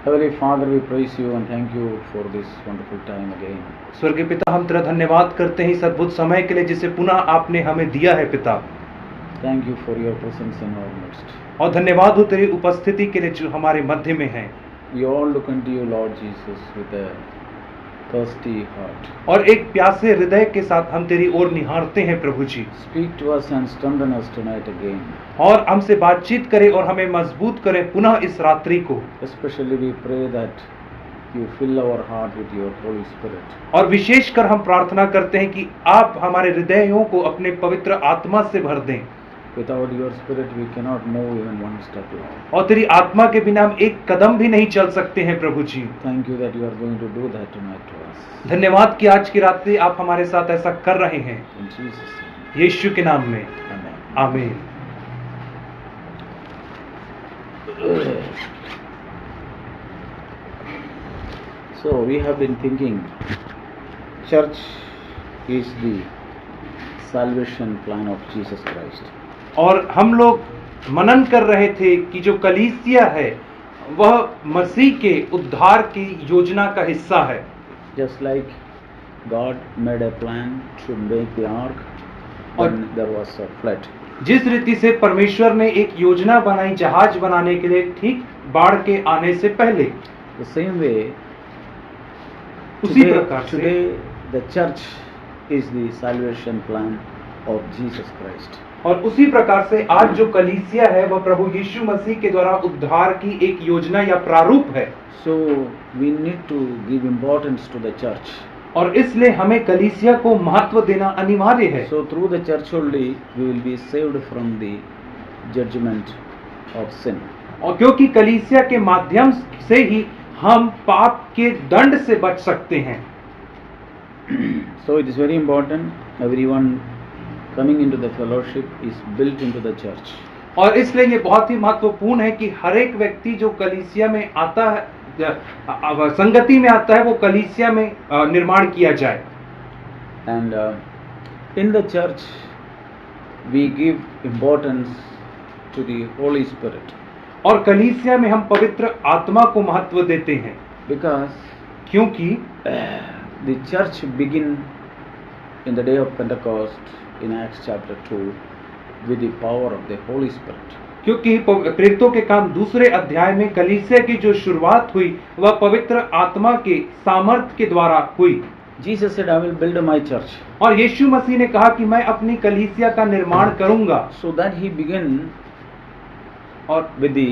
Heavenly Father, we praise you and thank you for this wonderful time again. स्वर्गीय पिता, हम तेरा धन्यवाद करते हैं इस अद्भुत समय के लिए जिसे पुनः आपने हमें दिया है पिता। Thank you for your presence in our midst. और धन्यवाद हो तेरी उपस्थिति के लिए जो हमारे मध्य में है। We all look unto you, Lord Jesus, with a thirsty heart. और एक प्यासे हृदय के साथ हम तेरी ओर निहारते हैं प्रभु जी। Speak to us and strengthen us tonight again. और हमसे बातचीत करें और हमें मजबूत करें पुनः इस रात्रि को। Especially we pray that you fill our heart with your Holy Spirit. और विशेषकर हम प्रार्थना करते हैं कि आप हमारे हृदयों को अपने पवित्र आत्मा से भर दें। Without your Spirit we cannot move even one step, Lord. और तेरी आत्मा के बिना हम एक कदम भी नहीं चल सकते हैं प्रभु जी। Thank you that you are going to do that tonight to us. धन्यवाद कि आज की रात्रि आप हमारे साथ ऐसा कर रहे हैं। In Jesus' name. यीशु के नाम में Amen. आमीन। So we have been thinking, church is the salvation plan of Jesus Christ. और हम लोग मनन कर रहे थे कि जो कलीसिया है वह मसीह के उद्धार की योजना का हिस्सा है। Just like God made a plan to make the ark और when there was a flood. जिस रीति से परमेश्वर ने एक योजना बनाई जहाज बनाने के लिए ठीक बाढ़ के आने से पहले, The same way, उसी प्रकार से today the church is the salvation plan of Jesus Christ. और उसी प्रकार से आज जो कलीसिया है वह प्रभु यीशु मसीह के द्वारा उद्धार की एक योजना या प्रारूप है। So we need to give importance to the church. और इसलिए हमें कलीसिया को महत्व देना अनिवार्य है। So through the church only we will be saved from the judgment of sin. और क्योंकि कलीसिया के माध्यम से ही हम पाप के दंड से बच सकते हैं। So it is very important everyone coming into the fellowship is built into the church. और इसलिए ये बहुत ही महत्वपूर्ण है कि हर एक व्यक्ति जो कलीसिया में आता है, संगति में आता है, वो कलीसिया में निर्माण किया जाए। And in the church we give importance to the Holy Spirit. और कलीसिया में हम पवित्र आत्मा को महत्व देते हैं Because क्योंकि the church begin in the day of Pentecost in Acts chapter 2 with the power of the Holy Spirit. क्योंकि प्रेरितों के काम दूसरे अध्याय में कलीसिया की जो शुरुआत हुई वह पवित्र आत्मा के सामर्थ के द्वारा हुई। Jesus said, I will build my church. और यीशु मसीह ने कहा कि मैं अपनी कलीसिया का निर्माण करूंगा। So that he began और with the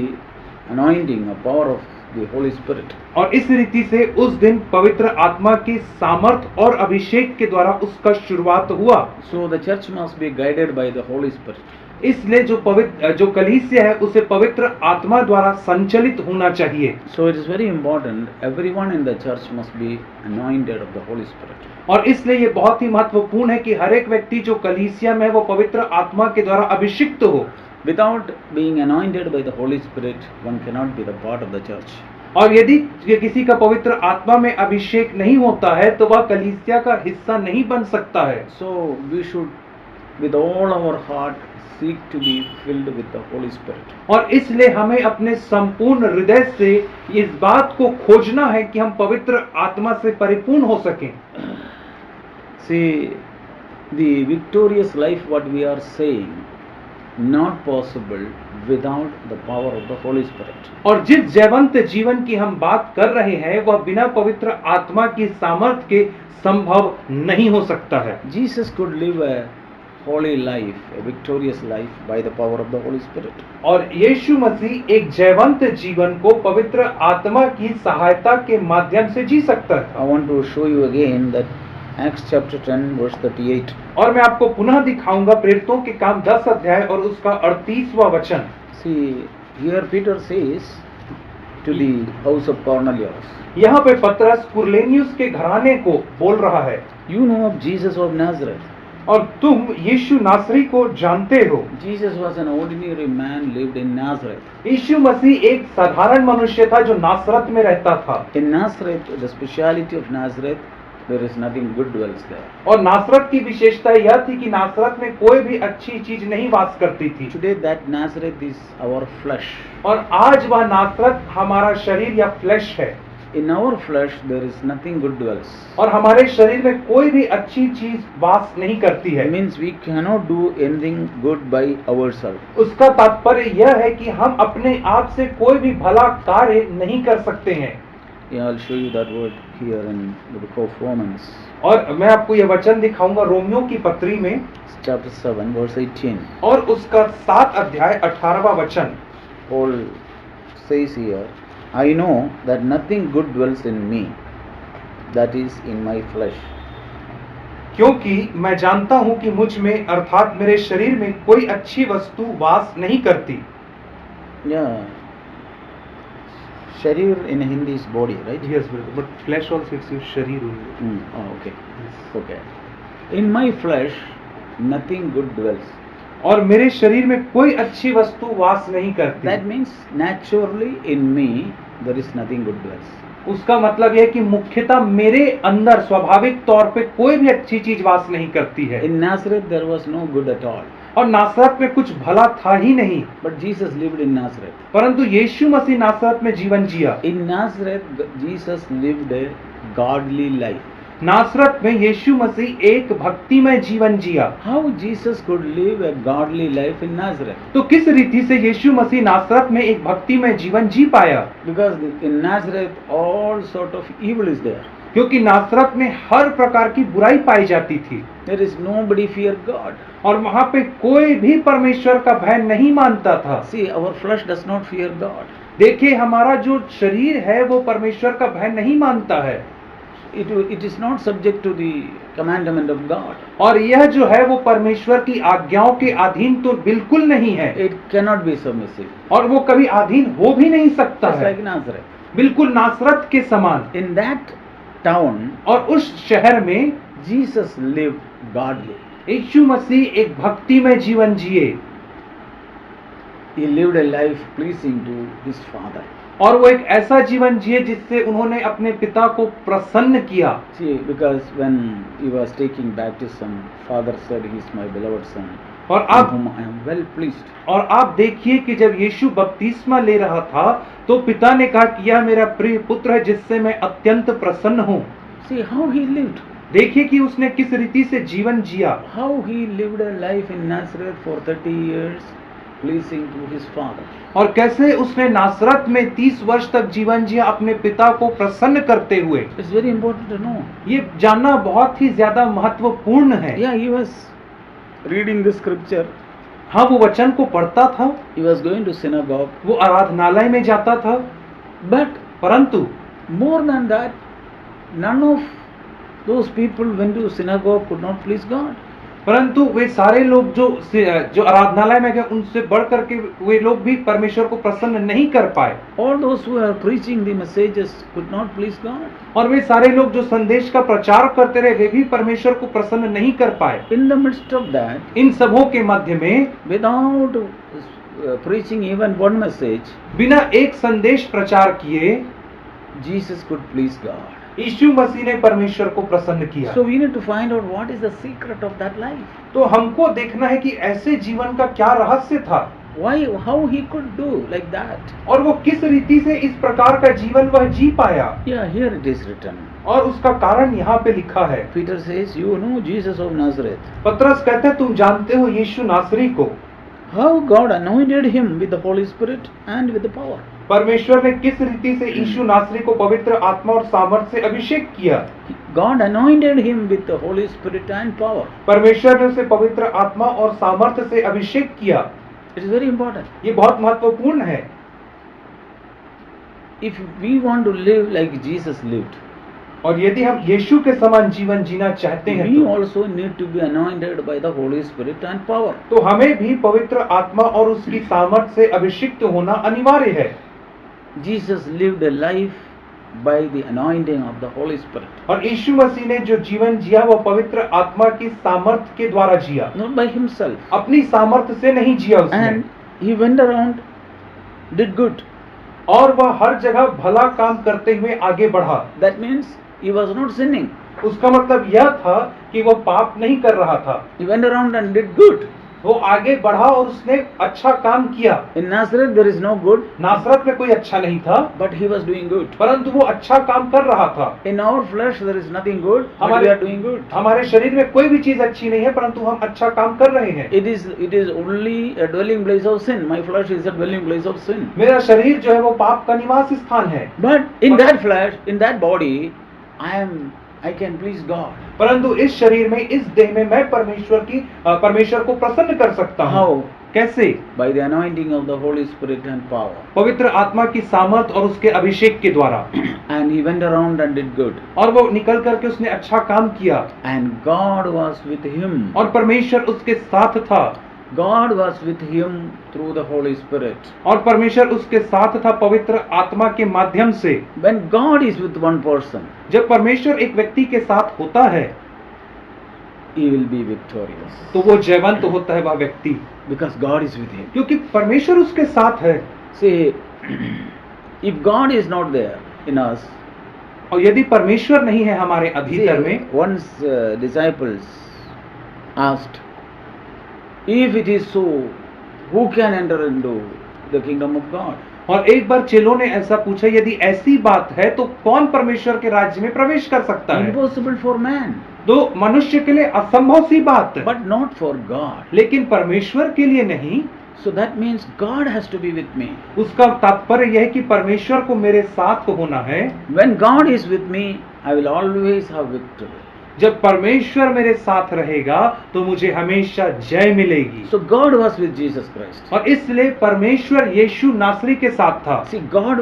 anointing or power of the Holy Spirit. और इस रीति से उस दिन पवित्र आत्मा के सामर्थ और अभिषेक के द्वारा उसका शुरुआत हुआ। So the church must be guided by the Holy Spirit. इसलिए जो कलीसिया है उसे पवित्र आत्मा द्वारा संचालित होना चाहिए। So it is very important everyone in the church must be anointed of the Holy Spirit. और इसलिए ये बहुत ही महत्वपूर्ण है कि हर एक व्यक्ति जो कलीसिया में है वो पवित्र आत्मा के द्वारा अभिषिक्त हो। Without being anointed by the Holy Spirit, one cannot be the part of the church. और यदि किसी का पवित्र आत्मा में अभिषेक नहीं होता है तो वह कलीसिया का हिस्सा नहीं बन सकता है। So we should, with all our heart, seek to be filled with the Holy Spirit. और इसलिए हमें अपने संपूर्ण हृदय से इस बात को खोजना है कि हम पवित्र आत्मा से परिपूर्ण हो सकें। See, the victorious life what we are saying, not possible without the power of the Holy Spirit. और जिस जयवंत जीवन की हम बात कर रहे हैं वह बिना पवित्र आत्मा की सामर्थ के संभव नहीं हो सकता है। Jesus could live a holy life, a victorious life by the power of the Holy Spirit. और यीशु मसीह एक जयवंत जीवन को पवित्र आत्मा की सहायता के माध्यम से जी सकता है। I want to show you again that Acts chapter 10 verse 38. और मैं आपको पुनः दिखाऊंगा प्रेरितों के काम 10 अध्याय और उसका 38वां वचन। See, here Peter says to the house of Cornelius, यहाँ पे पतरस कुरनेलियुस के घराने को बोल रहा है, you know of Jesus of Nazareth. और तुम यीशु नासरी को जानते हो। Jesus was an ordinary man lived in Nazareth. यीशु मसीह एक साधारण मनुष्य था जो नासरत में रहता था। In Nazareth, the speciality of Nazareth there is nothing good dwells there. और नासरत की विशेषता यह थी कि नासरत में कोई भी अच्छी चीज नहीं वास करती थी। Today that Nazareth is our flesh. और आज वह नासरत हमारा शरीर या फ्लैश है। In our flesh there is nothing good dwells. और हमारे शरीर में कोई भी अच्छी चीज वास नहीं करती है। It means we cannot do anything good by ourselves. उसका तात्पर्य यह है कि हम अपने आप से कोई भी भला कार्य नहीं कर सकते हैं। Yeah, I'll show you that word here in the book of Romans, और मैं आपको यह वचन दिखाऊंगा रोमियो की पत्री में chapter 7, verse 18. और उसका 7 अध्याय 18वां वचन। Paul says here, I know that nothing good dwells in me, that is in my flesh. क्योंकि मैं जानता हूं कि मुझ में अर्थात मेरे शरीर में कोई अच्छी वस्तु वास नहीं करती। Yeah. Sharir in Hindi is body, right? Yes, but flesh also it's शरीर only. Oh, okay. Okay. In my flesh, nothing good dwells. और मेरे शरीर में कोई अच्छी वस्तु वास नहीं करती। That means naturally in me there is nothing good dwells. उसका मतलब यह कि मुख्यतः मेरे अंदर स्वाभाविक तौर पे कोई भी अच्छी चीज वास नहीं करती है। In Nazareth there was no good at all. और नासरत में कुछ भला था ही नहीं। But Jesus lived in Nazareth. परंतु यीशु मसीह नासरत में जीवन जिया। In Nazareth Jesus lived a godly life. नासरत में यीशु मसीह एक भक्तिमय जीवन जिया। How Jesus could live a godly life in Nazareth? तो किस रीति से यीशु मसीह नासरत में एक भक्तिमय जीवन जी पाया? Because in Nazareth all sort of evil is there. क्योंकि नासरत में हर प्रकार की बुराई पाई जाती थी। There is nobody fear God. और वहाँ पे कोई भी परमेश्वर का भय नहीं मानता था। See, our flesh does not fear God. देखिए हमारा जो शरीर है वो परमेश्वर का भय नहीं मानता है। It is not subject to the commandment of God. और यह जो है वो परमेश्वर की आज्ञाओं के अधीन तो बिल्कुल नहीं है। It cannot be submissive. और वो कभी अधीन हो भी नहीं सकता Just है। like Nazareth. बिल्कुल नासरत के समान। In that town, और उस शहर में Jesus lived godly. यीशु मसीह एक भक्तिमय जीवन जिए। He lived a life pleasing to his Father. और वो एक ऐसा जीवन जिए जिससे उन्होंने अपने पिता को प्रसन्न किया। See, because when he was taking baptism, Father said, "He is my beloved son, और in आप whom I am well pleased." और आप देखिए कि जब यीशु बपतिस्मा ले रहा था तो पिता ने कहा कि यह मेरा प्रिय पुत्र है जिससे मैं अत्यंत प्रसन्न हूँ। See how he lived. देखिए कि उसने किस रीति से जीवन जिया। How he lived a life in Nazareth for 30 years, pleasing to his Father. और कैसे उसने नासरत में 30 वर्ष तक जीवन जिया अपने पिता को प्रसन्न करते हुए। It's very important to know. ये जानना बहुत ही ज्यादा महत्वपूर्ण है। Yeah, he was reading the scripture. हाँ, वो वचन को पढ़ता था, He was going to synagogue. वो आराधनालय में जाता था, But परंतु more than that, none of those people went to synagogue could not please God. परंतु वे सारे लोग जो आराधनालय में गए उनसे बढ़ करके वे लोग भी परमेश्वर को प्रसन्न नहीं कर पाए। All those who are preaching the messages could not please God. और वे सारे लोग जो संदेश का प्रचार करते रहे वे भी परमेश्वर को प्रसन्न नहीं कर पाए। In the midst of that, इन सबों के मध्य में without preaching even one message, बिना एक संदेश प्रचार किए Jesus could please God. यीशु मसीह ने परमेश्वर को प्रसन्न किया। So we need to find out what is the secret of that life. तो हमको देखना है कि ऐसे जीवन का क्या रहस्य था। Why, how he could do like that? और वो किस रीति से इस प्रकार का जीवन वह जी पाया। Yeah, here it is written. और उसका कारण यहाँ पे लिखा है। Peter says, "You know Jesus of Nazareth. पतरस कहते हैं तुम जानते हो यीशु नासरी को। How God anointed him with the Holy Spirit and with the power." परमेश्वर ने किस रीति से यीशु नासरी को पवित्र आत्मा और सामर्थ से अभिषेक किया। God anointed him with the Holy Spirit and power. परमेश्वर ने उसे पवित्र आत्मा और सामर्थ से अभिषेक किया। It is very important. ये बहुत महत्वपूर्ण है। If we want to live like Jesus lived, और यदि हम यीशु के समान जीवन जीना चाहते हैं we also need to be anointed by the Holy Spirit and power. तो हमें भी पवित्र आत्मा और उसकी सामर्थ से अभिषिक्त होना अनिवार्य है। Jesus lived a life by the anointing of the Holy Spirit, और यीशु मसीह ने जो जीवन जिया वो पवित्र आत्मा की सामर्थ के द्वारा जिया, not by himself. अपनी सामर्थ से नहीं जिया उसने। And he went around, did good. और वह हर जगह भला काम करते हुए आगे बढ़ा। That means he was not sinning. उसका मतलब यह था कि वो पाप नहीं कर रहा था, He went around and did good. वो आगे बढ़ा और उसने अच्छा काम किया। In Nazareth there is no good, नासरत में कोई अच्छा नहीं था, but he was doing good. परंतु वो अच्छा काम कर रहा था। In our flesh there is nothing good, but हमारे- we are doing good. हमारे शरीर में कोई भी चीज अच्छी नहीं है, परंतु हम अच्छा काम कर रहे हैं। It is only a dwelling place of sin. My flesh is a dwelling place of sin. मेरा शरीर जो है वो पाप का निवास स्थान है, But in that flesh, in that body, I can please God. परंतु इस शरीर में, इस देह में मैं परमेश्वर को प्रसन्न कर सकता हूँ। How? कैसे? By the anointing of the Holy Spirit and power. पवित्र आत्मा की सामर्थ और उसके अभिषेक के द्वारा। And he went around and did good. और वो निकल करके उसने अच्छा काम किया, And God was with him. और परमेश्वर उसके साथ था। God was with him through the Holy Spirit. और परमेश्वर उसके साथ था पवित्र आत्मा के माध्यम से। When God is with one person, जब परमेश्वर एक व्यक्ति के साथ होता है, he will be victorious. तो वो जयवंत होता है वह व्यक्ति, Because God is with him. क्योंकि परमेश्वर उसके साथ है। See, if God is not there in us, और यदि परमेश्वर नहीं है हमारे भीतर में, once disciples asked, if it is so, who can enter into the kingdom of God? और एक बार चेलों ने ऐसा पूछा, यदि ऐसी बात है तो कौन परमेश्वर के राज्य में प्रवेश कर सकता है? Impossible for man, तो मनुष्य के लिए असंभव सी बात है, but not for God. लेकिन परमेश्वर के लिए नहीं। So that means God has to be with me. उसका तात्पर्य यह है कि परमेश्वर को मेरे साथ होना है। When God is with me, I will always have victory. जब परमेश्वर मेरे साथ रहेगा तो मुझे हमेशा जय मिलेगी। So God was with Jesus Christ. और इसलिए परमेश्वर यीशु नासरी के साथ था। See, God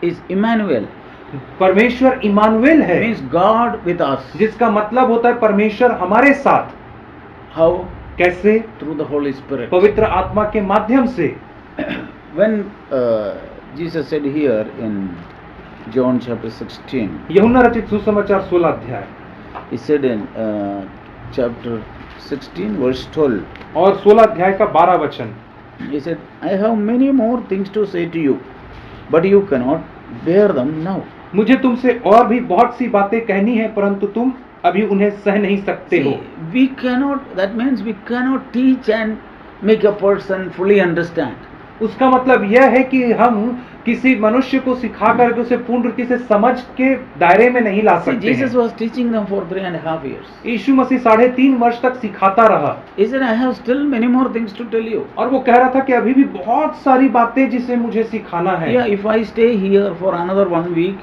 is Emmanuel. परमेश्वर इमानुएल है, Means God with us. जिसका मतलब होता है परमेश्वर हमारे साथ। How? कैसे? Through the Holy Spirit. पवित्र आत्मा के माध्यम से। When Jesus said here in John chapter 16, यूहन्ना रचित सुसमाचार 16 अध्याय, he said in chapter 16 verse 12, और 16 अध्याय का 12 वचन, he said, I have many more things to say to you, but you cannot bear them now. मुझे तुमसे और भी बहुत सी बातें कहनी है, परंतु तुम अभी उन्हें सह नहीं सकते हो। See, we cannot, that means we cannot teach and make a person fully understand. उसका मतलब यह है कि हम किसी मनुष्य को सिखा करके उसे पूर्ण रीति से समझ के दायरे में नहीं ला See, सकते Jesus हैं। was teaching them for 3.5 years. यीशु मसीह 3.5 वर्ष तक सिखाता रहा, He said, I have still many more things to tell you. और वो कह रहा था कि अभी भी बहुत सारी बातें जिसे मुझे सिखाना है। Yeah, if I stay here for another 1 week,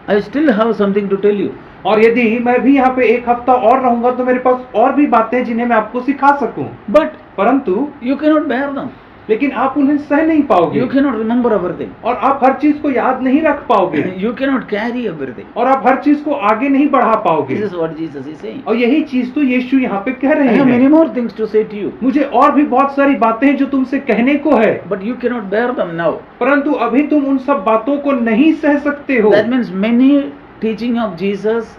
I still have something to tell you. और यदि मैं भी यहाँ पे एक हफ्ता और रहूंगा तो मेरे पास और भी बातें जिन्हें मैं आपको सिखा सकूं, But परंतु you cannot bear them. लेकिन आप उन्हें सह नहीं पाओगे, You cannot remember everything. और आप हर चीज को याद नहीं रख पाओगे, You cannot carry everything. और आप हर चीज को आगे नहीं बढ़ा पाओगे। This is what Jesus is saying. और यही चीज तो यीशु यहाँ पे कह I रहे have many हैं, more things to say to you, मुझे और भी बहुत सारी बातें हैं जो तुमसे कहने को है, but you cannot bear them now. परंतु अभी तुम उन सब बातों को नहीं सह सकते हो। That means many teaching of Jesus,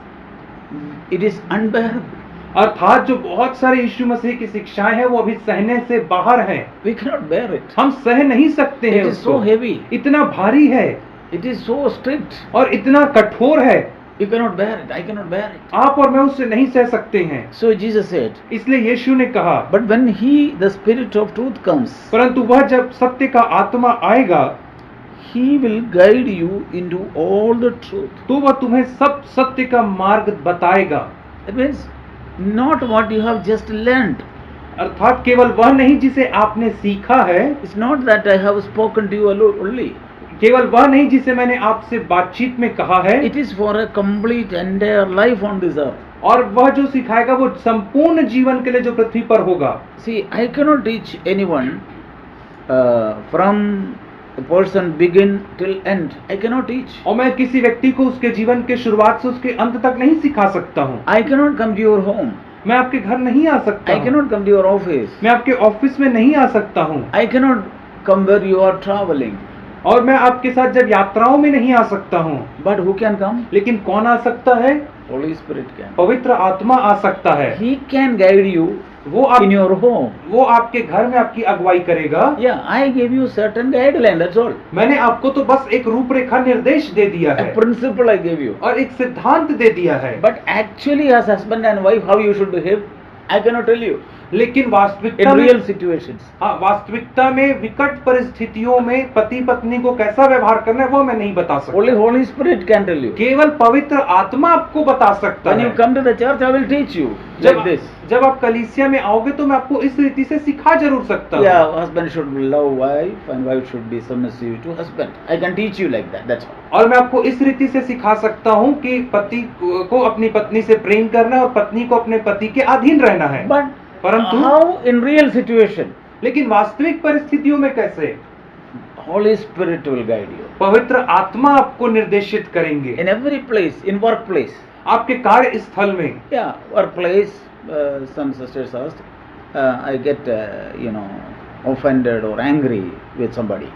it is unbearable. अर्थात जो बहुत सारे यीशु मसीह की शिक्षाएं हैं वो अभी सहने से बाहर हैं, We cannot bear it. हम सह नहीं सकते हैं It is so उसको। heavy. इतना भारी है It is so strict. और इतना कठोर है, You cannot bear it. I cannot bear it. आप और मैं उससे नहीं सह सकते हैं। So Jesus said, इसलिए यीशु ने कहा, but when the Spirit of truth comes, परंतु वह जब सत्य का आत्मा आएगा He will guide you into all the truth. तो वह तुम्हें सब सत्य का मार्ग बताएगा। That means not what you have just learned. अर्थात केवल वह नहीं जिसे आपने सीखा है, It's not that I have spoken to you only. केवल वह नहीं जिसे मैंने आपसे बातचीत में कहा है, It is for a complete entire life on this earth. और वह जो सिखाएगा वो संपूर्ण जीवन के लिए जो पृथ्वी पर होगा। See, I cannot teach anyone from a person begin till end. I cannot teach. और मैं किसी व्यक्ति को उसके जीवन के शुरुआत से उसके अंत तक नहीं सिखा सकता हूँ। I cannot come to your home. मैं आपके घर नहीं आ सकता I हूँ। cannot come to your office. मैं आपके ऑफिस में नहीं आ सकता हूँ, I cannot come where you are traveling. और मैं आपके साथ जब यात्राओं में नहीं आ सकता हूँ। But who can come? लेकिन कौन आ सकता है? Holy Spirit can. पवित्र आत्मा आ सकता है, He can guide you वो in your home. वो आपके घर में आपकी अगुवाई करेगा। Yeah, I gave you certain guideline, that's all. मैंने आपको तो बस एक रूपरेखा निर्देश दे दिया A है principle I gave you. और एक सिद्धांत दे दिया है, But actually as husband and wife how you should behave, I cannot tell you. लेकिन वास्तविकता In में real situations. हाँ, वास्तविकता में विकट परिस्थितियों में पति पत्नी को कैसा व्यवहार करना है वो मैं नहीं बता Only सकता। Holy Spirit can tell you. केवल पवित्र आत्मा आपको बता सकता When you है। come to the church, I will teach you like this. जब आप कलीसिया में आओगे तो मैं आपको इस रीति से सिखा जरूर सकता हूँ। Yeah, husband should love wife and wife should be submissive to husband. I can teach you like that, that's all. और मैं आपको इस रीति से सिखा सकता हूँ कि पति को अपनी पत्नी से प्रेम करना है और पत्नी को अपने पति के अधीन रहना है। But परंतु how in real situation? लेकिन वास्तविक परिस्थितियों में कैसे? Holy Spirit will guide you. पवित्र आत्मा आपको निर्देशित करेंगे In every place, in workplace. आपके कार्य स्थल में। Yeah, workplace, some sisters asked, I get, offended or angry with somebody.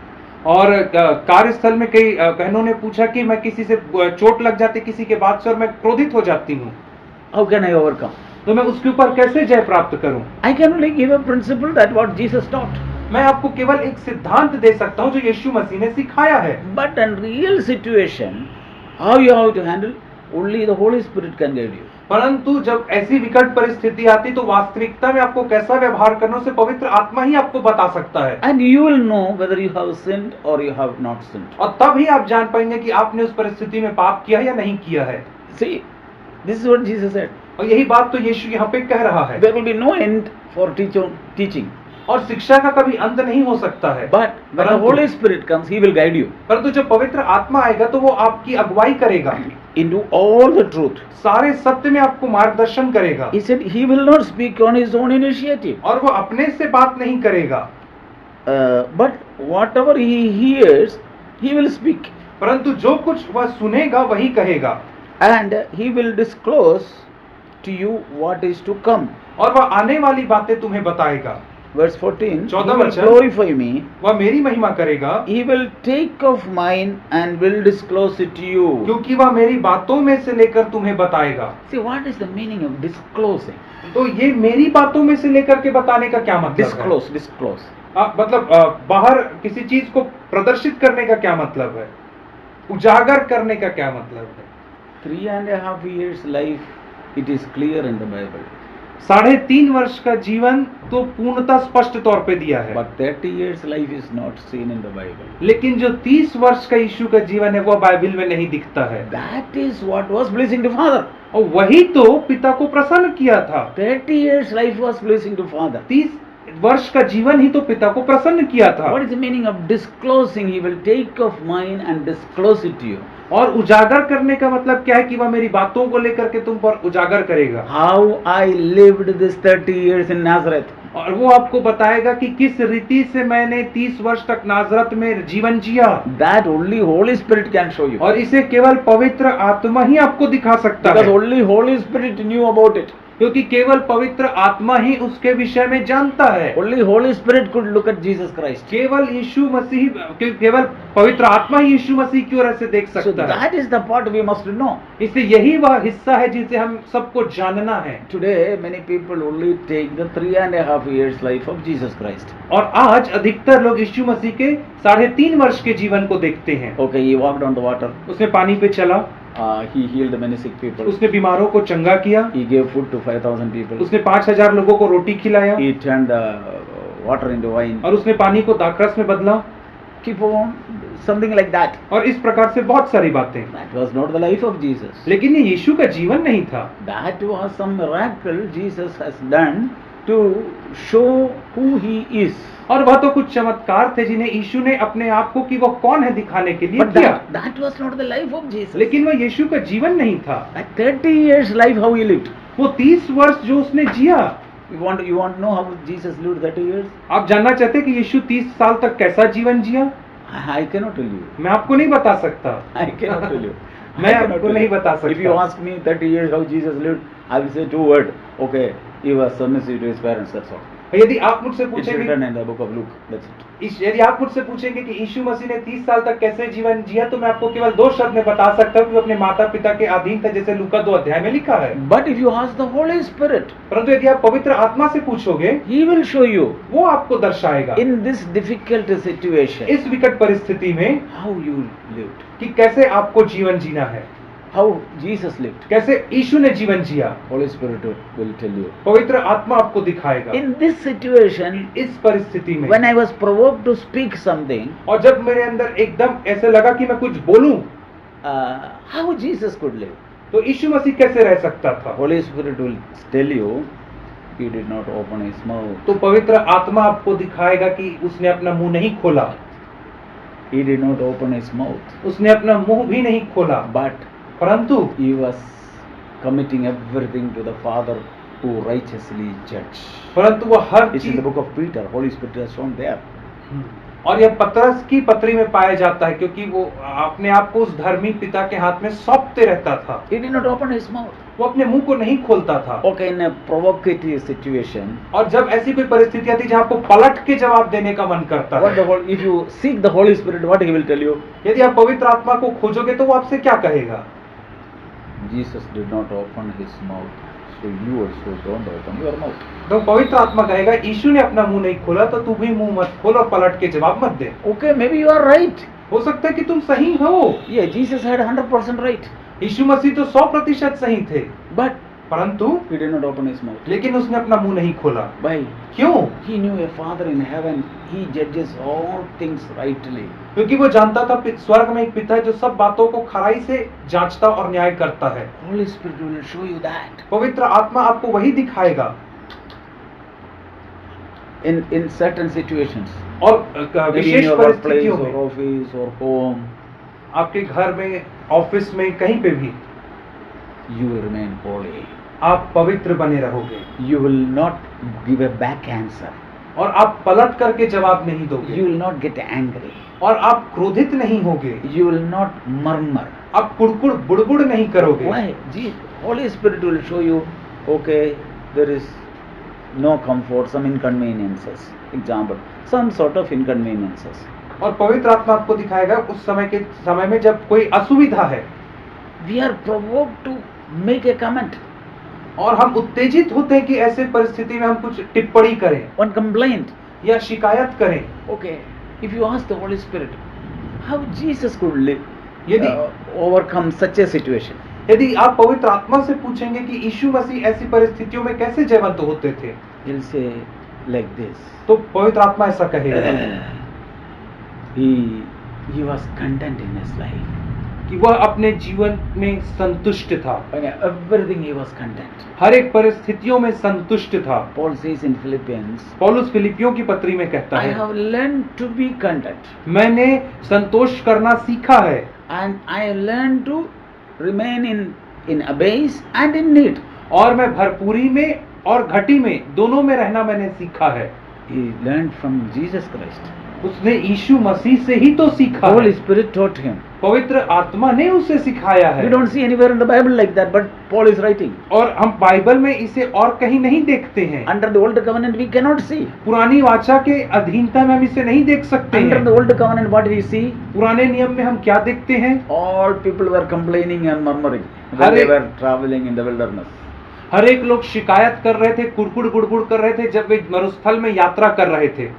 और कार्यस्थल में कई बहनों ने पूछा कि मैं किसी से चोट लग जाती किसी के बात से और मैं क्रोधित हो जाती हूँ, How can I overcome? तो मैं उसके ऊपर कैसे जय प्राप्त करूं? I can only give a principle that what Jesus taught. मैं आपको केवल एक सिद्धांत दे सकता हूं जो यीशु मसीह ने सिखाया है। But in real situation, how you have to handle, only the Holy Spirit can guide you. परंतु जब ऐसी विकट परिस्थिति आती तो वास्तविकता में आपको कैसा व्यवहार करना उसे पवित्र आत्मा ही आपको बता सकता है। And you will know whether you have sinned or you have not sinned. और तब ही आप जान पाएंगे कि आपने उस परिस्थिति में पाप किया या नहीं किया है। See, this is what Jesus said. और यही बात तो यीशु यहाँ पे कह रहा है। There will be no end for teaching. और शिक्षा का कभी अंत नहीं हो सकता है। But when the Holy Spirit comes, He will guide you परंतु जब पवित्र आत्मा आएगा तो वो आपकी अगुवाई करेगा, into all the truth. सारे सत्य में आपको मार्गदर्शन करेगा। He said He will not speak on His own initiative. और वो अपने से बात नहीं करेगा, But whatever He hears, He will speak. परंतु जो कुछ वह सुनेगा वही कहेगा। And He will disclose to you what is to come. और वह आने वाली बातें तुम्हें बताएगा। Verse 14, He 14 will वचन। glorify me. वह मेरी महिमा करेगा He will take of mine and will disclose it to you. क्योंकि वह मेरी बातों में से लेकर तुम्हें बताएगा। See, what is the meaning of disclosing? तो ये मेरी बातों में से लेकर के बताने का क्या मतलब है? Disclose. मतलब बाहर किसी चीज को प्रदर्शित करने का क्या मतलब है? उजागर करने का क्या मतलब है? 3.5 years life, it is clear in the Bible. 3.5 वर्ष का जीवन तो पूर्णतः स्पष्ट तौर पे दिया है, But 30 years life is not seen in the Bible. लेकिन जो 30 वर्ष का यीशु का जीवन है वह बाइबल में नहीं दिखता है। That is what was pleasing to Father. और वही तो पिता को प्रसन्न किया था। 30 years life was pleasing to Father. 30 वर्ष का जीवन ही तो पिता को प्रसन्न किया था। What is the meaning of disclosing? He will take of mine and disclose it to you. और उजागर करने का मतलब क्या है कि वह मेरी बातों को लेकर के तुम पर उजागर करेगा। How I lived this 30 years in Nazareth. और वो आपको बताएगा कि किस रीति से मैंने 30 वर्ष तक नाजरत में जीवन जिया। That only Holy Spirit can show you. और इसे केवल पवित्र आत्मा ही आपको दिखा सकता Because है, only Holy Spirit knew about it. क्योंकि केवल पवित्र आत्मा ही उसके विषय में जानता है। Only Holy Spirit could look at Jesus Christ. केवल यीशु मसीह, केवल पवित्र आत्मा ही यीशु मसीह की ओर से देख So सकता है। that is the part we must know. इसलिए यही वह हिस्सा है जिसे हम सबको जानना है। Today many people only take the 3.5 years life of Jesus Christ. और आज अधिकतर लोग यीशु मसीह के 3.5 वर्ष के जीवन को देखते हैं। Okay, he walked on the water. उसने पानी पे चला, He healed many sick people. उसने बीमारों को चंगा किया, He gave food to 5,000 people. उसने 5,000 लोगों को रोटी खिलाया, He turned the water into wine. और उसने पानी को दाखरस में बदला, Keep on, something like that. और इस प्रकार से बहुत सारी बातें। That was not the life of Jesus. लेकिन ये यीशु का जीवन नहीं था। That was some miracle Jesus has done to show who He is. और वह तो कुछ चमत्कार थे जिन्हें यीशु ने अपने आप को कि वह कौन है दिखाने के लिए But किया। that was not the life of Jesus. लेकिन वह यीशु का जीवन नहीं था। At 30 years life, how He lived. वो 30 वर्ष जो उसने जिया। You want to know how Jesus lived 30 years? आप जानना चाहते हैं कि यीशु 30 साल तक कैसा जीवन जिया? I cannot tell you. मैं आपको नहीं बता सकता। I cannot tell you. मैं I cannot आपको tell नहीं you. बता सकता। If you ask me 30 years how Jesus lived, I will say 2 words. Okay, he was submissive to his parents, that's all. यदि आप मुझसे It's पूछेंगे written in the book of Luke. That's it. यदि आप मुझसे पूछेंगे कि यीशु मसीह ने 30 साल तक कैसे जीवन जिया, तो मैं आपको केवल 2 शब्द में बता सकता हूँ कि वो अपने माता पिता के अधीन था, जैसे लूका 2 अध्याय में लिखा है। But if you ask the Holy Spirit, परंतु यदि आप पवित्र आत्मा से पूछोगे, He will show you वो आपको दर्शाएगा in this difficult situation इस विकट परिस्थिति में how you lived, कि कैसे आपको जीवन जीना है, how Jesus lived. कैसे यीशु ने जीवन जिया। Holy Spirit will tell you. पवित्र आत्मा आपको दिखाएगा। In this situation, इस परिस्थिति में when I was provoked to speak something, और जब मेरे अंदर एकदम ऐसे लगा कि मैं कुछ बोलूं, how Jesus could live. तो यीशु मसीह कैसे रह सकता था? Holy Spirit will tell you, He did not open His mouth. तो पवित्र आत्मा आपको दिखाएगा कि उसने अपना मुंह नहीं खोला, He did not open His mouth. उसने अपना मुंह भी नहीं खोला, But परंतु He was committing everything to the Father who righteously judge. परंतु वो हर It's in the चीज, book of Peter. Holy Spirit is shown there. और यह पतरस की पत्री में पाया जाता है, क्योंकि वो अपने आप को उस धर्मी पिता के हाथ में सौंपते रहता था। He did not open His mouth. वो अपने मुंह को नहीं खोलता था। Okay, in a provocative situation, और जब ऐसी कोई परिस्थिति आती जहाँ आपको पलट के जवाब देने का मन करता what है, if you seek the Holy Spirit, what He will tell you? यदि आप पवित्र आत्मा को खोजोगे तो वो आपसे क्या कहेगा? Jesus did not open His mouth, so you also don't open your mouth. तो पवित्र आत्मा कहेगा, यीशु ने अपना मुंह नहीं खोला तो तू भी मुंह मत खोल और पलट के जवाब मत दे। Okay, maybe you are right. हो सकता है कि तुम सही हो। Yeah, Jesus had 100% right. यीशु मसीह तो 100% सही थे, But परंतु He did not open His mouth. लेकिन उसने अपना मुंह नहीं खोला। Why? क्यों? He knew a Father in heaven. He judges all things rightly. क्योंकि वो जानता था स्वर्ग में एक पिता है जो सब बातों को खराई से जांचता और न्याय करता है। Holy Spirit will show you that. पवित्र आत्मा आपको वही दिखाएगा। In certain situations, और maybe in wishes your workplace परिस्थितियों or में, office or home, आपके घर में, ऑफिस में, कहीं पे भी you will remain holy. आप पवित्र बने रहोगे You will not give a back answer. और आप पलट करके जवाब नहीं You दोगे will not get angry. और आप क्रोधित नहीं होगे, You will not murmur. आप कुड़कुड़ बुड़बुड़ नहीं करोगे। Why? Holy Spirit will show you, okay, there is no comfort, some inconveniences. Example, some sort of inconveniences. और पवित्र आत्मा आपको दिखाएगा उस समय में जब कोई असुविधा है We are provoked to make a comment, और हम उत्तेजित होते हैं कि ऐसे परिस्थिति में हम कुछ टिप्पणी करें one complaint. या शिकायत करें। Okay, if you ask the Holy Spirit, how Jesus could live, यदि overcome such a situation, यदि आप पवित्र आत्मा से पूछेंगे कि यीशु मसीह ऐसी परिस्थितियों में कैसे जयवंत होते थे, he'll say like this. तो पवित्र आत्मा ऐसा कहेगा He was content in his life. कि वह अपने जीवन में संतुष्ट था, In everything he was content. हर एक परिस्थितियों में संतुष्ट था। Paul says in Philippians, पौलुस फिलिपियों की पत्री में कहता I है, have learned to be content, मैंने संतोष करना सीखा है and I have learned to remain in abase and in need. और मैं भरपूरी में और घटी में दोनों में रहना मैंने सीखा है। He learned from Jesus Christ. उसने यीशु मसीह से ही तो सीखा Holy है। Spirit taught him. पवित्र आत्मा ने उसे सिखाया है। We don't see anywhere in the Bible like that, but Paul is writing. और हम बाइबल में इसे और कहीं नहीं देखते हैं। Under the old covenant we cannot see. पुरानी वाचा के अधीनता में हम इसे नहीं देख सकते Under हैं। the old covenant what we see? पुराने नियम में हम क्या देखते हैं? All people were complaining and murmuring when her they एक- were traveling in the wilderness. हर एक लोग शिकायत कर रहे थे, कुड़कुड़ गुड़गुड़ कर रहे थे जब वे मरुस्थल में यात्रा कर रहे थे।